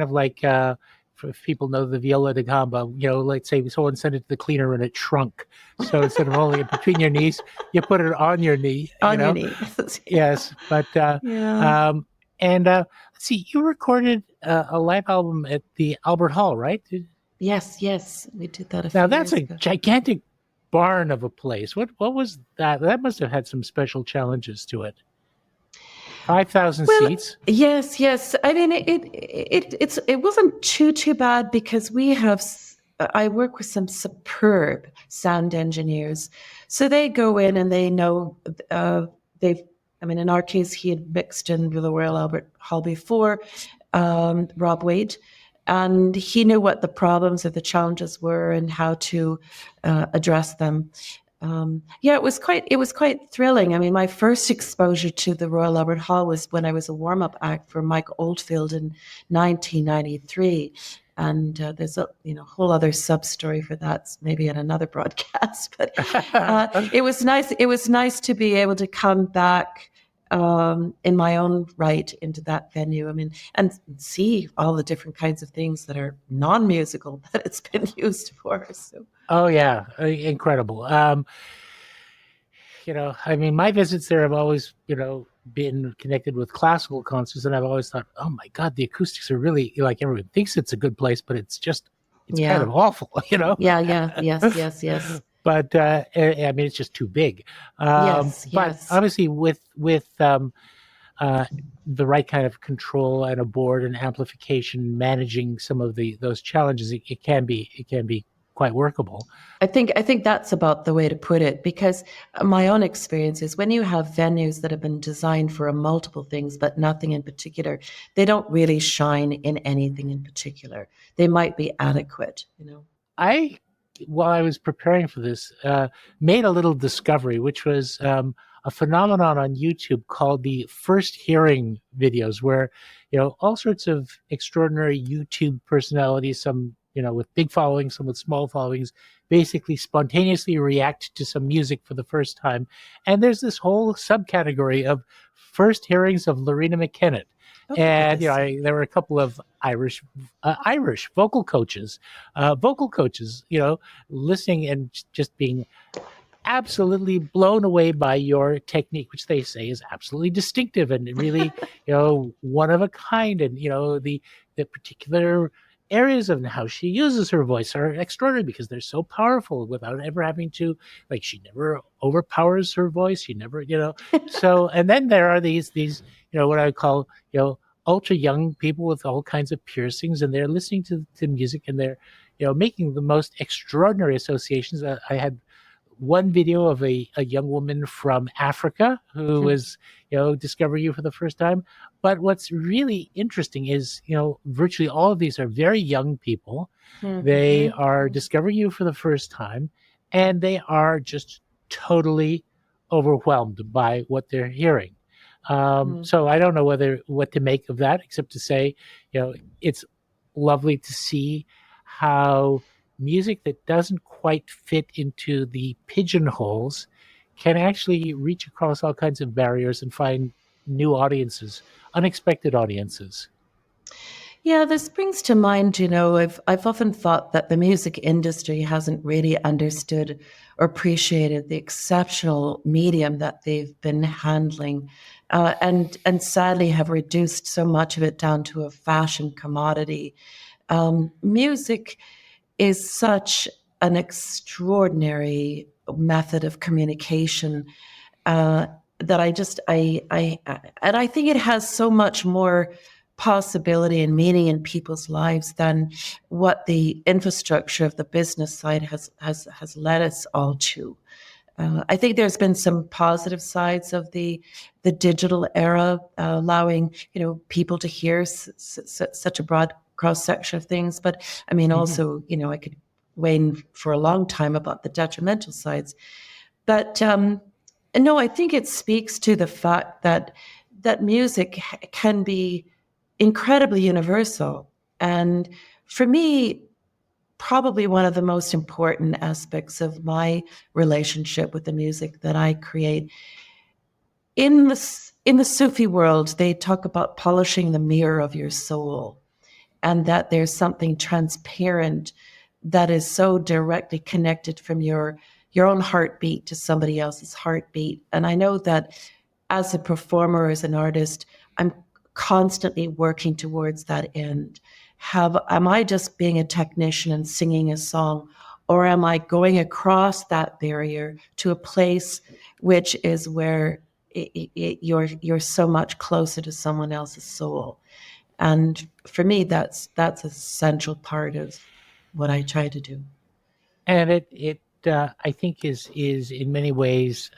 of like if people know the viola da gamba, let's say someone sent it to the cleaner and it shrunk. So instead of holding it between your knees, you put it on your knee. On your knees. Yes, but Yeah. and let's see, you recorded a live album at the Albert Hall, right? Yes. We did that a few Now that's years a ago. gigantic barn of a place. What was that? That must have had some special challenges to it. 5,000 Well, seats. yes. I mean, it wasn't too bad because I work with some superb sound engineers, so they go in and they know they've. I mean, in our case, he had mixed in the Royal Albert Hall before, Rob Wade, and he knew what the problems or the challenges were and how to address them. It was quite thrilling. I mean, my first exposure to the Royal Albert Hall was when I was a warm-up act for Mike Oldfield in 1993. And there's a whole other sub story for that, maybe in another broadcast. But it was nice. It was nice to be able to come back in my own right into that venue. I mean, and see all the different kinds of things that are non-musical that it's been used for. So. Oh yeah, incredible. I mean, my visits there have always, been connected with classical concerts, and I've always thought, oh my God, the acoustics are really, like, everyone thinks it's a good place, but it's kind of awful, Yeah, yes. But I mean, it's just too big. Yes. But obviously, with the right kind of control and a board and amplification, managing some of those challenges, it can be quite workable. I think that's about the way to put it, because my own experience is when you have venues that have been designed for multiple things but nothing in particular, they don't really shine in anything in particular. They might be adequate, While I was preparing for this, made a little discovery, which was a phenomenon on YouTube called the first hearing videos, where all sorts of extraordinary YouTube personalities, some with big followings, some with small followings, basically spontaneously react to some music for the first time. And there's this whole subcategory of first hearings of Loreena McKennitt. And there were a couple of Irish vocal coaches, listening and just being absolutely blown away by your technique, which they say is absolutely distinctive and really, one of a kind. And the particular areas of how she uses her voice are extraordinary because they're so powerful without ever having to, like, she never overpowers her voice. She never, so, and then there are these, what I would call, ultra young people with all kinds of piercings, and they're listening to music and they're, making the most extraordinary associations. I had one video of a young woman from Africa who was, discovering you for the first time. But what's really interesting is, virtually all of these are very young people. Mm-hmm. They are discovering you for the first time, and they are just totally overwhelmed by what they're hearing. So I don't know what to make of that, except to say, it's lovely to see how music that doesn't quite fit into the pigeonholes can actually reach across all kinds of barriers and find new audiences, unexpected audiences. Yeah, this brings to mind, I've often thought that the music industry hasn't really understood or appreciated the exceptional medium that they've been handling, and sadly have reduced so much of it down to a fashion commodity. Music is such an extraordinary method of communication that I think it has so much more possibility and meaning in people's lives than what the infrastructure of the business side has led us all to. I think there's been some positive sides of the digital era, allowing people to hear such a broad cross section of things. But I mean, also, I could wane for a long time about the detrimental sides. But no, I think it speaks to the fact that music can be incredibly universal, and for me, probably one of the most important aspects of my relationship with the music that I create. In the Sufi world, they talk about polishing the mirror of your soul, and that there's something transparent that is so directly connected from your own heartbeat to somebody else's heartbeat. And I know that as a performer, as an artist, I'm constantly working towards that end. Am I just being a technician and singing a song, or am I going across that barrier to a place which is where you're so much closer to someone else's soul? And for me, that's a central part of what I try to do. And I think is in many ways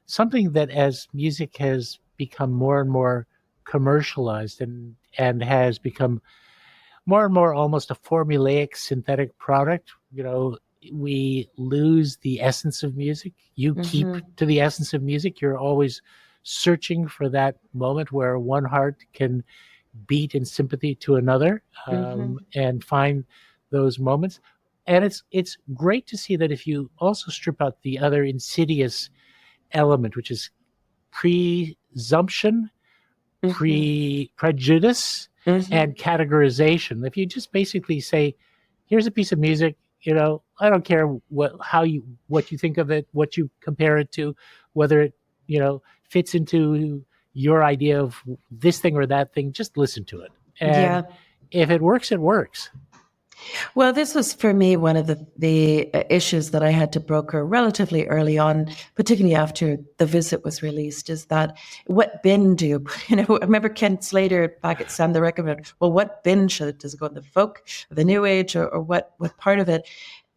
something that, as music has become more and more commercialized and has become more and more almost a formulaic synthetic product, we lose the essence of music. You keep to the essence of music. You're always searching for that moment where one heart can beat in sympathy to another, and find those moments. And it's great to see that if you also strip out the other insidious element, which is presumption, prejudice, and categorization. If you just basically say, here's a piece of music, I don't care what you think of it, what you compare it to, whether it, fits into your idea of this thing or that thing, just listen to it. And if it works, it works. Well, this was for me one of the issues that I had to broker relatively early on, particularly after The Visit was released, is that what bin do you, I remember Ken Slater back at Sam the Recommend, well, what bin does it go in, the folk, or the new age, or what part of it?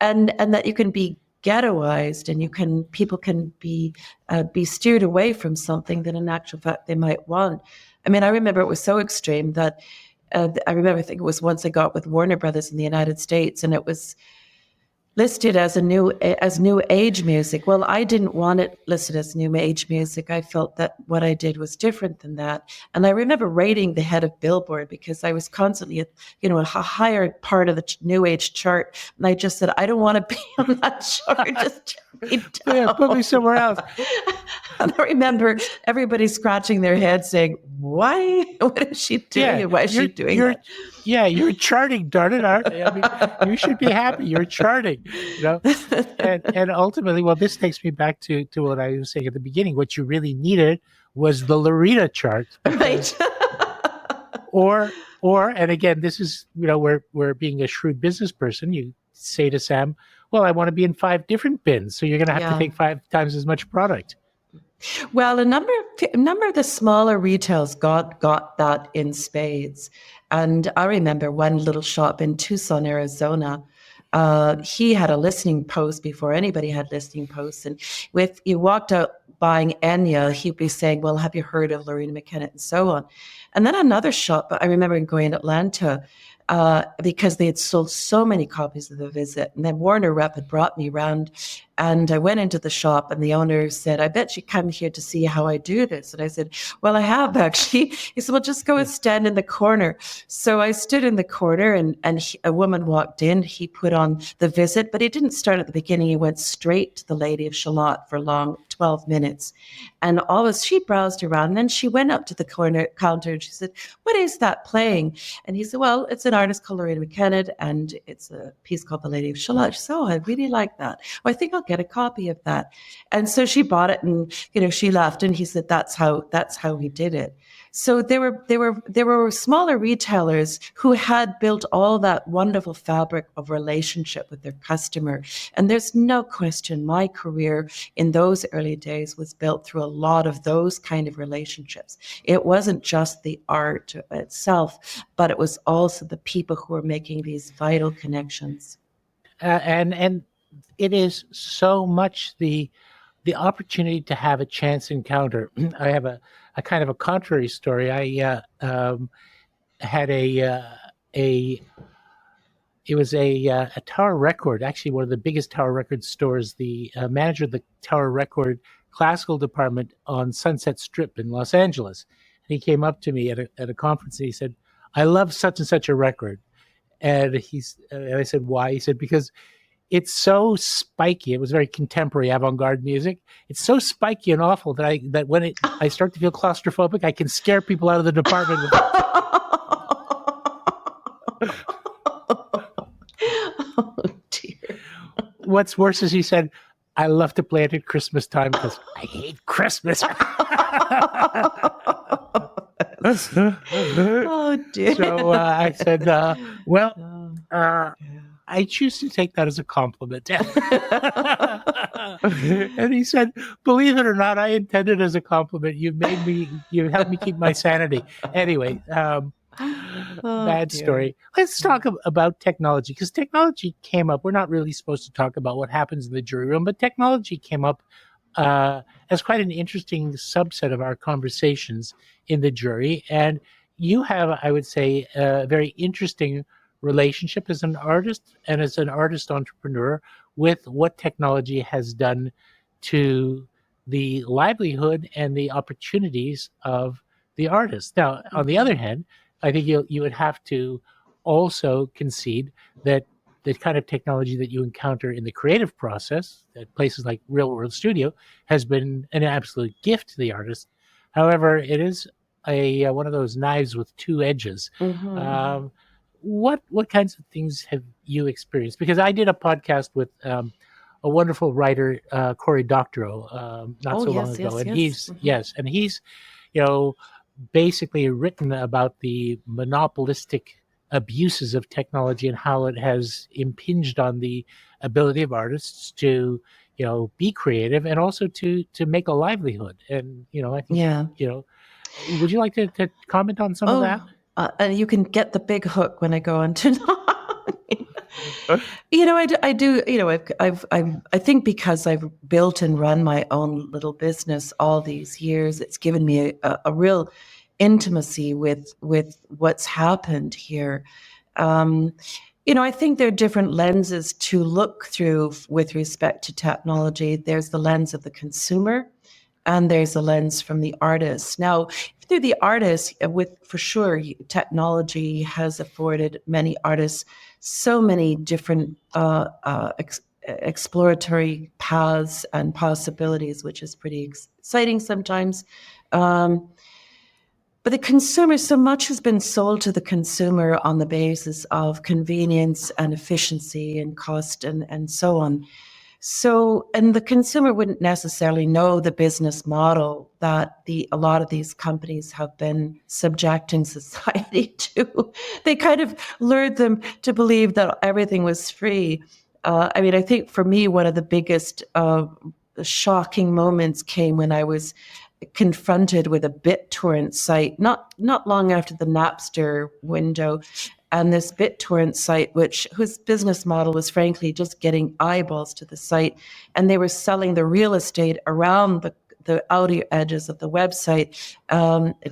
And that you can be ghettoized, and people can be steered away from something that in actual fact they might want. I mean, I remember it was so extreme that I think it was once I got with Warner Brothers in the United States, and it was listed as new age music. Well, I didn't want it listed as new age music. I felt that what I did was different than that. And I remember rating the head of Billboard, because I was constantly at, a higher part of the new age chart. And I just said, I don't want to be on that chart. Just turn me down. Yeah, put me somewhere else. And I remember everybody scratching their head saying, why? What is she doing? Yeah, Why is she doing that? Yeah, you're charting, darn it, Art. I mean, you should be happy. You're charting, And ultimately, well, this takes me back to what I was saying at the beginning. What you really needed was the Loreena chart. Right. or, and again, this is, where being a shrewd business person, you say to Sam, well, I want to be in 5 different bins. So you're going to have to take 5 times as much product. Well, a number of the smaller retails got that in spades. And I remember one little shop in Tucson, Arizona. He had a listening post before anybody had listening posts. And if you walked out buying Enya, he'd be saying, well, have you heard of Loreena McKennitt, and so on. And then another shop, I remember going in Atlanta, because they had sold so many copies of The Visit. And then Warner Rep had brought me around, and I went into the shop, and the owner said, I bet you come here to see how I do this. And I said, well, I have actually. He said, well, just go and stand in the corner. So I stood in the corner, and a woman walked in. He put on The Visit, but he didn't start at the beginning. He went straight to the Lady of Shalott for a long 12 minutes. And she browsed around, and then she went up to the counter, and she said, what is that playing? And he said, well, it's an artist called Loreena McKennitt, and it's a piece called The Lady of Shalott. She said, oh, I really like that. Well, I think I'll get a copy of that. And so she bought it, and she left, and he said that's how he did it. So there were smaller retailers who had built all that wonderful fabric of relationship with their customer. And there's no question my career in those early days was built through a lot of those kind of relationships. It wasn't just the art itself, but it was also the people who were making these vital connections. And it is so much the opportunity to have a chance encounter. I have a kind of a contrary story. I had a it was a Tower Record, actually one of the biggest Tower Record stores. The manager of the Tower Record classical department on Sunset Strip in Los Angeles, and he came up to me at a conference and he said, "I love such and such a record." And I said, "Why?" He said, "Because it's so spiky." It was very contemporary avant-garde music. It's so spiky and awful that when I start to feel claustrophobic, I can scare people out of the department with it. Oh dear. What's worse is he said, "I love to play it at Christmas time because I hate Christmas." Oh dear. So I said, I choose to take that as a compliment. And he said, "Believe it or not, I intended it as a compliment. You helped me keep my sanity." Anyway, bad dear. story. Let's talk about technology, because technology came up. We're not really supposed to talk about what happens in the jury room, but technology came up as quite an interesting subset of our conversations in the jury. And you have, I would say, a very interesting relationship as an artist and as an artist entrepreneur with what technology has done to the livelihood and the opportunities of the artist. Now, on the other hand, I think you would have to also concede that the kind of technology that you encounter in the creative process at places like Real World Studio has been an absolute gift to the artist. However, it is one of those knives with two edges. Mhm. What kinds of things have you experienced? Because I did a podcast with a wonderful writer, Cory Doctorow, not Oh so long yes, ago, yes, and yes. he's you know basically written about the monopolistic abuses of technology and how it has impinged on the ability of artists to be creative and also to make a livelihood. And I think Yeah. would you like to comment on some of that? Oh, and you can get the big hook when I go on to. I do. I think because I've built and run my own little business all these years, it's given me a real intimacy with what's happened here. I think there are different lenses to look through with respect to technology. There's the lens of the consumer, and there's a lens from the artist. Now, through the artist, for sure, technology has afforded many artists so many different exploratory paths and possibilities, which is pretty exciting sometimes. But the consumer, so much has been sold to the consumer on the basis of convenience and efficiency and cost and so on. So, and the consumer wouldn't necessarily know the business model that a lot of these companies have been subjecting society to. They kind of lured them to believe that everything was free. I think for me, one of the biggest shocking moments came when I was confronted with a BitTorrent site not long after the Napster window, and this BitTorrent site, whose business model was frankly just getting eyeballs to the site, and they were selling the real estate around the outer edges of the website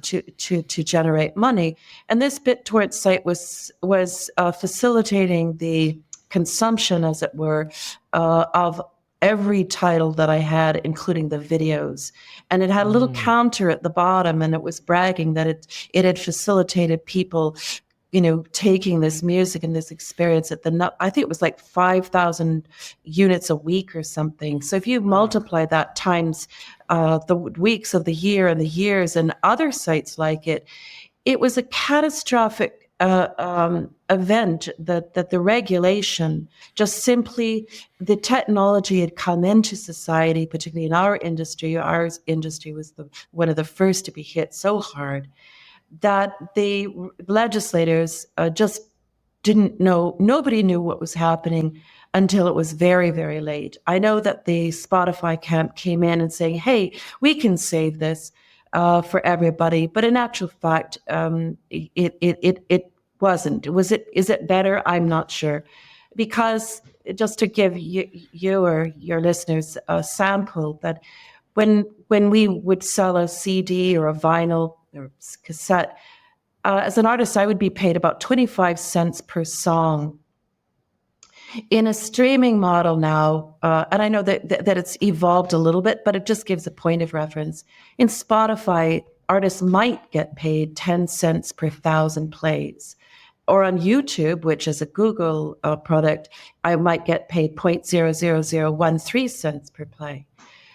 to generate money. And this BitTorrent site was facilitating the consumption, as it were, of every title that I had, including the videos. And it had a little counter at the bottom, and it was bragging that it had facilitated people, taking this music and this experience I think it was like 5,000 units a week or something. So if you multiply that times the weeks of the year and the years and other sites like it, it was a catastrophic event that the regulation, just simply the technology had come into society, particularly in our industry. Our industry was one of the first to be hit so hard that the legislators just didn't know. Nobody knew what was happening until it was very, very late. I know that the Spotify camp came in and saying, "Hey, we can save this for everybody," but in actual fact, it wasn't. Is it better? I'm not sure. because just to give you or your listeners a sample, that when we would sell a CD or a vinyl or cassette, as an artist, I would be paid about 25 cents per song. In a streaming model now, and I know that it's evolved a little bit, but it just gives a point of reference. In Spotify, artists might get paid 10 cents per 1,000 plays. Or on YouTube, which is a Google product, I might get paid 0.00013 cents per play.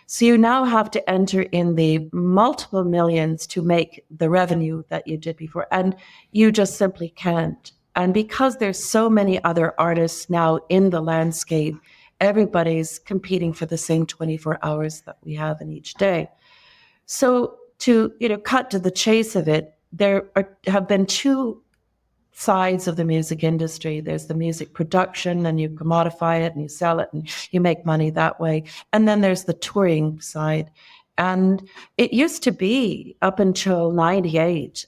So you now have to enter in the multiple millions to make the revenue that you did before, and you just simply can't. And because there's so many other artists now in the landscape, everybody's competing for the same 24 hours that we have in each day. So to cut to the chase of it, have been two sides of the music industry. There's the music production, and you commodify it and you sell it and you make money that way. And then there's the touring side. And it used to be, up until 98,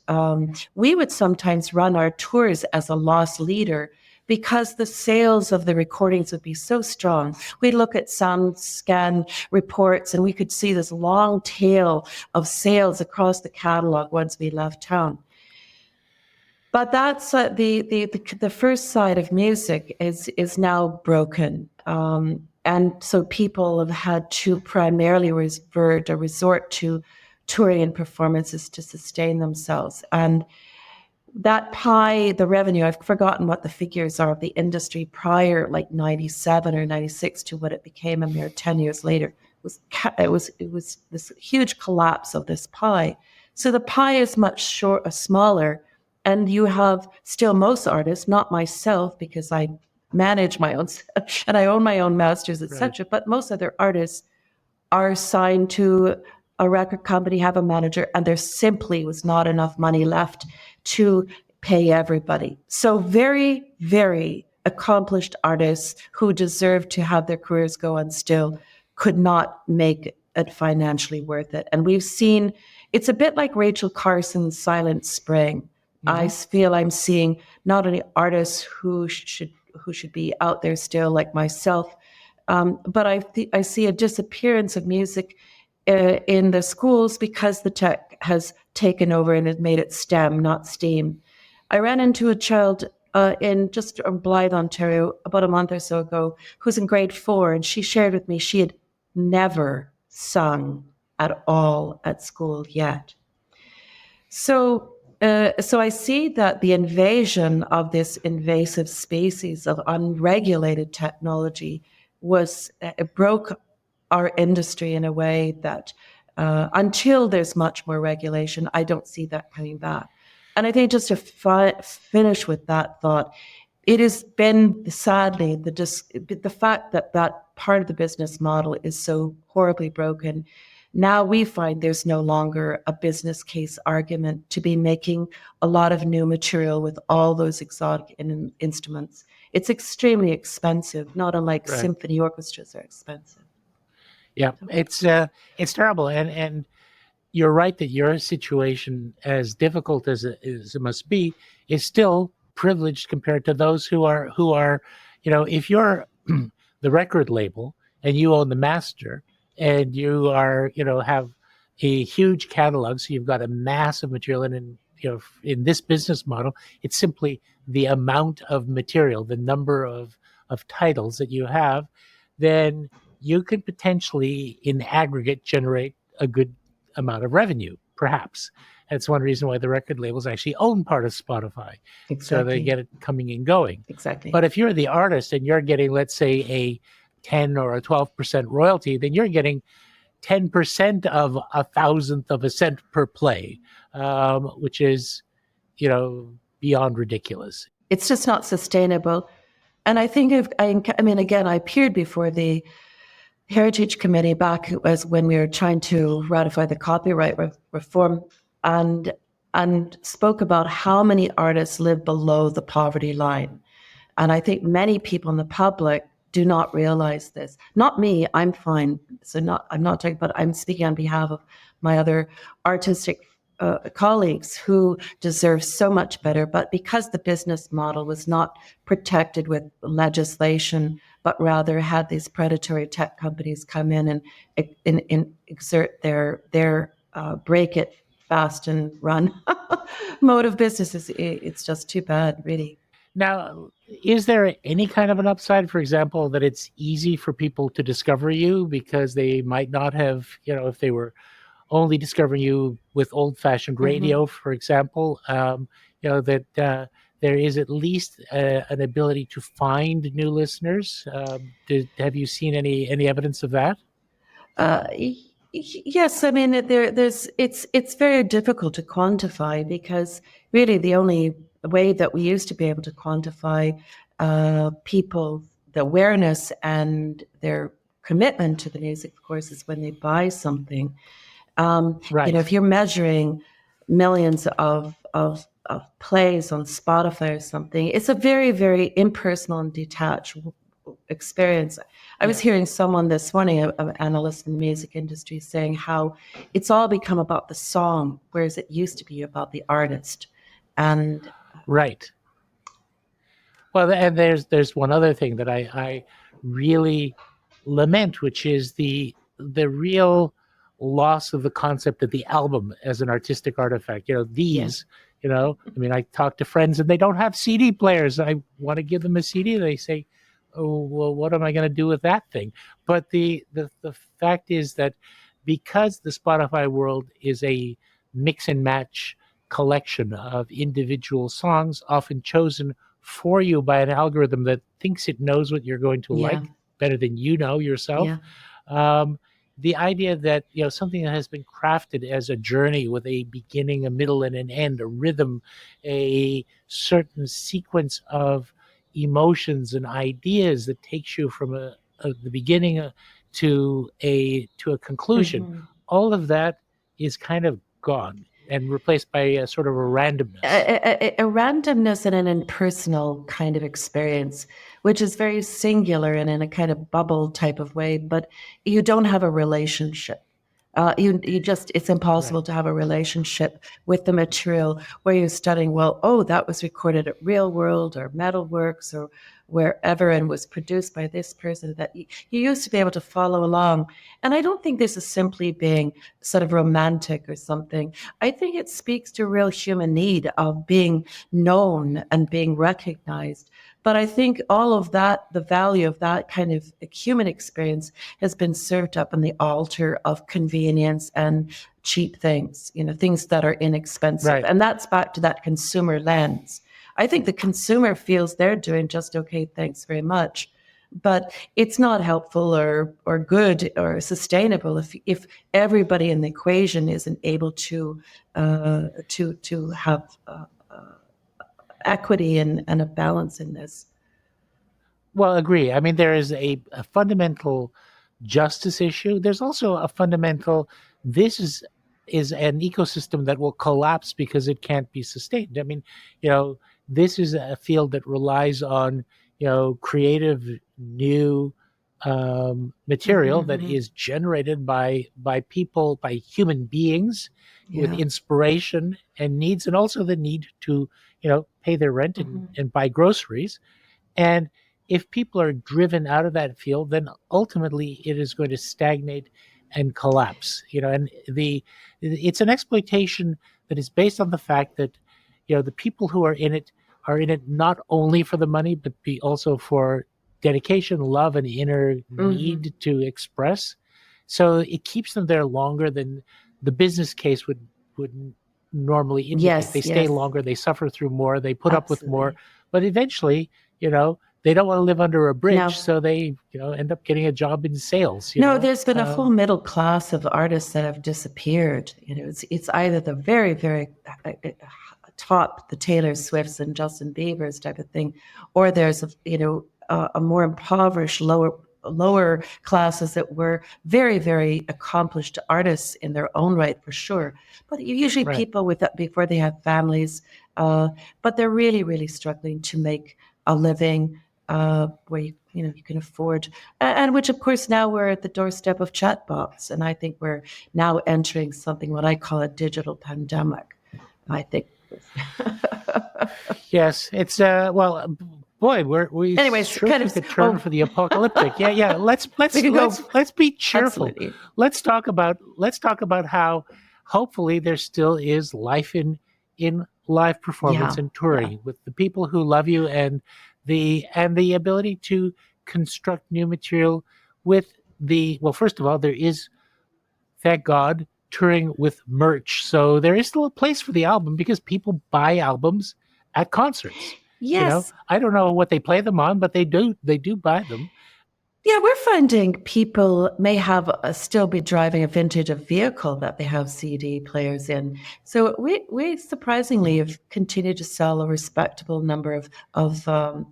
we would sometimes run our tours as a loss leader because the sales of the recordings would be so strong. We'd look at SoundScan reports and we could see this long tail of sales across the catalog once we left town. But that's the first side of music is now broken. And so people have had to primarily resort to touring and performances to sustain themselves. And that pie, the revenue, I've forgotten what the figures are of the industry prior, like 97 or 96, to what it became a mere 10 years later. It was this huge collapse of this pie. So the pie is much smaller. And you have still most artists, not myself, because I manage my own and I own my own masters, etc. Right. But most other artists are signed to a record company, have a manager, and there simply was not enough money left to pay everybody. So very, very accomplished artists who deserve to have their careers go on still could not make it financially worth it. And we've seen, it's a bit like Rachel Carson's Silent Spring. Mm-hmm. I feel I'm seeing not only artists who should be out there still, like myself, but I see a disappearance of music in the schools because the tech has taken over and has made it STEM, not STEAM. I ran into a child in just Blythe, Ontario, about a month or so ago, who's in grade 4, and she shared with me she had never sung at all at school yet. So I see that the invasion of this invasive species of unregulated technology it broke our industry in a way that until there's much more regulation, I don't see that coming back. And I think just to finish with that thought, it has been, sadly, the fact that part of the business model is so horribly broken. Now we find there's no longer a business case argument to be making a lot of new material with all those exotic instruments. It's extremely expensive, not unlike right. Symphony orchestras are expensive. Yeah, it's terrible. And you're right that your situation, as difficult as it must be, is still privileged compared to those who are, if you're the record label and you own the master, and you are, have a huge catalog, so you've got a massive material, and in this business model, it's simply the amount of material, the number of titles that you have, then you could potentially, in aggregate, generate a good amount of revenue, perhaps. That's one reason why the record labels actually own part of Spotify. Exactly. So they get it coming and going. Exactly. But if you're the artist and you're getting, let's say, a 10 or a 12% royalty, then you're getting 10% of 1,000th of a cent per play, which is, beyond ridiculous. It's just not sustainable. And I think again, I appeared before the Heritage Committee back as when we were trying to ratify the copyright reform, and spoke about how many artists live below the poverty line. And I think many people in the public do not realize this. Not me, I'm fine. I'm not talking about, I'm speaking on behalf of my other artistic colleagues who deserve so much better, but because the business model was not protected with legislation, but rather had these predatory tech companies come in and exert their break it fast and run mode of business, it's just too bad, really. Now, is there any kind of an upside, for example, that it's easy for people to discover you because they might not have, if they were only discovering you with old-fashioned radio, for example, that there is at least an ability to find new listeners? Have you seen any evidence of that? Yes, I mean it's very difficult to quantify because really the only way that we used to be able to quantify people, the awareness and their commitment to the music, of course, is when they buy something. Right. If you're measuring millions of plays on Spotify or something, it's a very, very impersonal and detached experience. I was hearing someone this morning, an analyst in the music industry, saying how it's all become about the song, whereas it used to be about the artist. And Right. Well, and there's one other thing that I really lament, which is the real loss of the concept of the album as an artistic artifact. I mean, I talk to friends and they don't have CD players. I want to give them a CD. They say, "Oh, well, what am I going to do with that thing?" But the fact is that because the Spotify world is a mix and match collection of individual songs, often chosen for you by an algorithm that thinks it knows what you're going to like better than you know yourself. Um, the idea that something that has been crafted as a journey with a beginning, a middle, and an end, a rhythm, a certain sequence of emotions and ideas that takes you from the beginning to a conclusion. All of that is kind of gone and replaced by a sort of a randomness. A randomness and an impersonal kind of experience, which is very singular and in a kind of bubble type of way, but you don't have a relationship. It's impossible to have a relationship with the material where you're studying, well, oh, that was recorded at Real World or Metalworks or wherever and was produced by this person, that you used to be able to follow along. And I don't think this is simply being sort of romantic or something. I think it speaks to a real human need of being known and being recognized. But I think all of that, the value of that kind of human experience has been served up on the altar of convenience and cheap things, things that are inexpensive. Right. And that's back to that consumer lens. I think the consumer feels they're doing just okay, thanks very much. But it's not helpful or good or sustainable if everybody in the equation isn't able to have equity and a balance in this. Well, agree. I mean, there is a fundamental justice issue. There's also a fundamental, this is an ecosystem that will collapse because it can't be sustained. I mean, this is a field that relies on, creative new material that is generated by people, by human beings with inspiration and needs, and also the need to, pay their rent and buy groceries. And if people are driven out of that field, then ultimately it is going to stagnate and collapse. And it's an exploitation that is based on the fact that, the people who are in it not only for the money, but also for dedication, love, and inner need to express. So it keeps them there longer than the business case would normally indicate. Yes, they stay longer, they suffer through more, they put up with more, but eventually, they don't want to live under a bridge, so they, end up getting a job in sales. There's been a whole middle class of artists that have disappeared. It's either the very, very top, the Taylor Swifts and Justin Biebers type of thing, or there's a more impoverished lower classes that were very, very accomplished artists in their own right, for sure. But usually people with that before they have families, but they're really, really struggling to make a living. where you can afford, and which of course now we're at the doorstep of chatbots, and I think we're now entering something what I call a digital pandemic. I think. Yes, it's boy, we Anyways, sure kind took of. a turn for the apocalyptic. Yeah. Let's We could go. let's be cheerful. Absolutely. Let's talk about how hopefully there still is life in live performance Yeah. and touring with the people who love you, and the ability to construct new material with first of all, there is, thank God, touring with merch. So there is still a place for the album because people buy albums at concerts. Yes. I don't know what they play them on, but they do buy them. Yeah, we're finding people may have still be driving a vintage vehicle that they have CD players in. So we surprisingly have continued to sell a respectable number of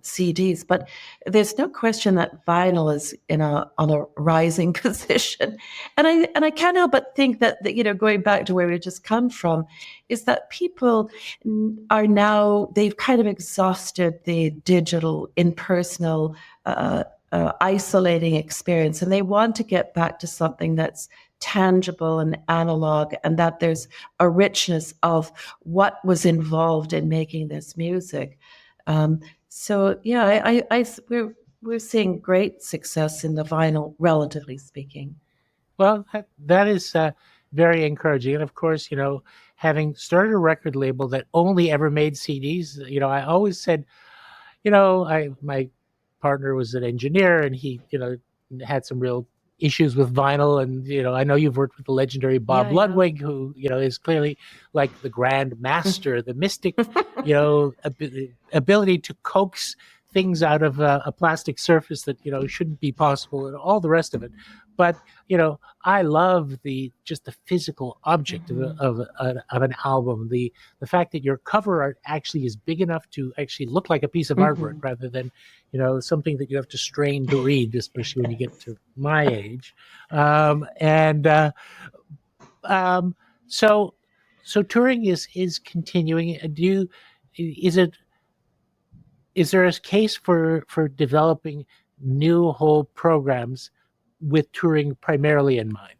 CDs, but there's no question that vinyl is on a rising position, and I can't help but think that going back to where we just come from, is that people are now, they've kind of exhausted the digital impersonal. Isolating experience, and they want to get back to something that's tangible and analog, and that there's a richness of what was involved in making this music. So yeah, we're seeing great success in the vinyl, relatively speaking. Well, that is very encouraging. And of course, having started a record label that only ever made CDs, I always said, my partner was an engineer, and he, had some real issues with vinyl. And, I know you've worked with the legendary Bob Yeah, yeah. Ludwig, who, is clearly like the grand master, the mystic, ability to coax things out of a plastic surface that, shouldn't be possible, and all the rest of it. But, I love just the physical object of an album. The fact that your cover art actually is big enough to actually look like a piece of artwork rather than, something that you have to strain to read, especially when you get to my age. So touring is continuing. Is there a case for developing new whole programs with touring primarily in mind?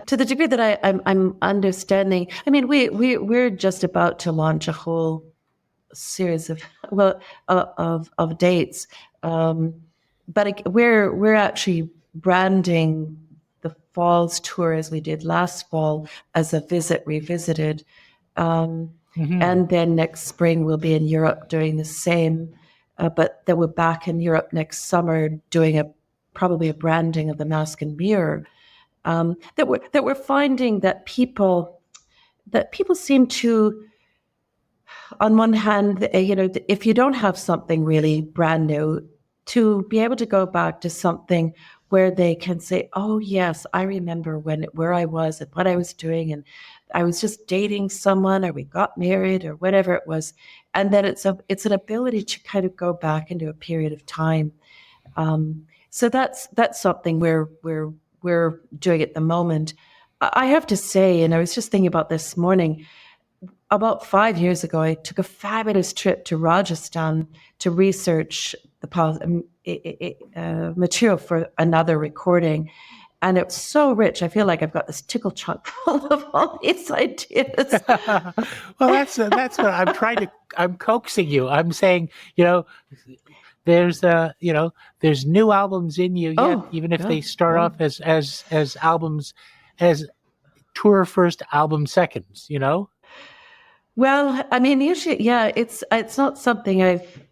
To the degree that I'm understanding, I mean, we're just about to launch a whole series of dates, but we're actually branding the fall's tour as we did last fall as a Visit Revisited, and then next spring we'll be in Europe doing the same, but then we're back in Europe next summer doing probably a branding of the Mask and Mirror. That we're finding that people seem to, on one hand, if you don't have something really brand new, to be able to go back to something where they can say, "Oh yes, I remember where I was and what I was doing, and I was just dating someone, or we got married, or whatever it was," and that it's an ability to kind of go back into a period of time. So that's something we're doing at the moment. I have to say, and I was just thinking about this morning, about 5 years ago, I took a fabulous trip to Rajasthan to research the material for another recording. And it was so rich. I feel like I've got this tickle trunk full of all these ideas. Well, that's what I'm trying to. I'm coaxing you. I'm saying, there's there's new albums in you yet, even if they start off as albums, as tour first, album seconds. Well, I mean, usually, yeah, it's not something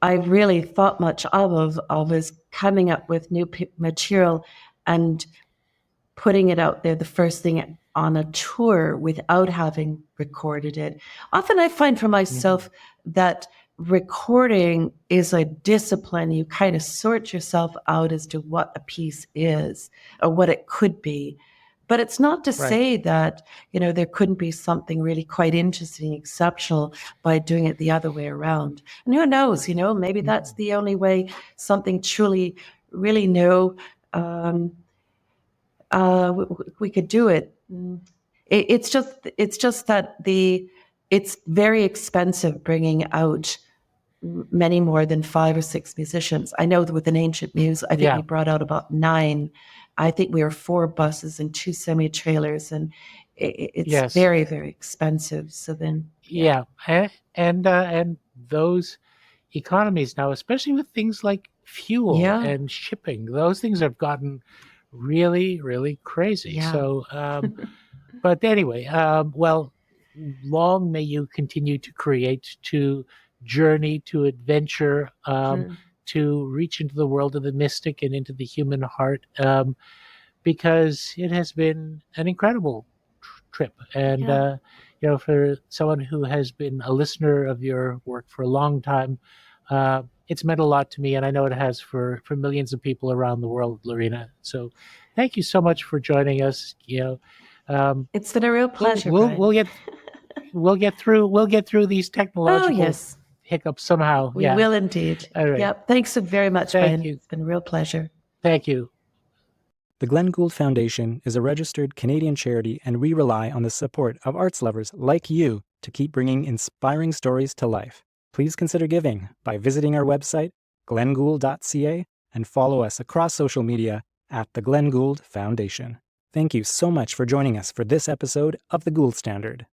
I've really thought much of is coming up with new material and putting it out there the first thing on a tour without having recorded it. Often I find for myself that recording is a discipline. You kind of sort yourself out as to what a piece is or what it could be. But it's not to say that, there couldn't be something really quite interesting, exceptional by doing it the other way around. And who knows, maybe that's the only way something truly, really new, we could do it. It's just that it's very expensive bringing out many more than 5 or 6 musicians. I know that with an ancient muse, I think Yeah. we brought out about 9. I think we were 4 buses and 2 semi-trailers, and it's Yes. very, very expensive. So then, Yeah. And those economies now, especially with things like fuel yeah, and shipping, those things have gotten really, really crazy. yeah. So, but anyway, well, long may you continue to create, to journey, to adventure, Mhm. to reach into the world of the mystic and into the human heart, because it has been an incredible trip. And, Yeah. for someone who has been a listener of your work for a long time, it's meant a lot to me, and I know it has for millions of people around the world, Loreena. So, thank you so much for joining us. It's been a real We'll pleasure, we'll Brian. we'll get through these Oh, technological yes, hiccups somehow. we Yeah. will indeed. All right. Yep. Thanks so very much, Thank Brian. you. It's been a real pleasure. Thank you. The Glenn Gould Foundation is a registered Canadian charity, and we rely on the support of arts lovers like you to keep bringing inspiring stories to life. Please consider giving by visiting our website, glenngould.ca, and follow us across social media at the Glenn Gould Foundation. Thank you so much for joining us for this episode of the Gould Standard.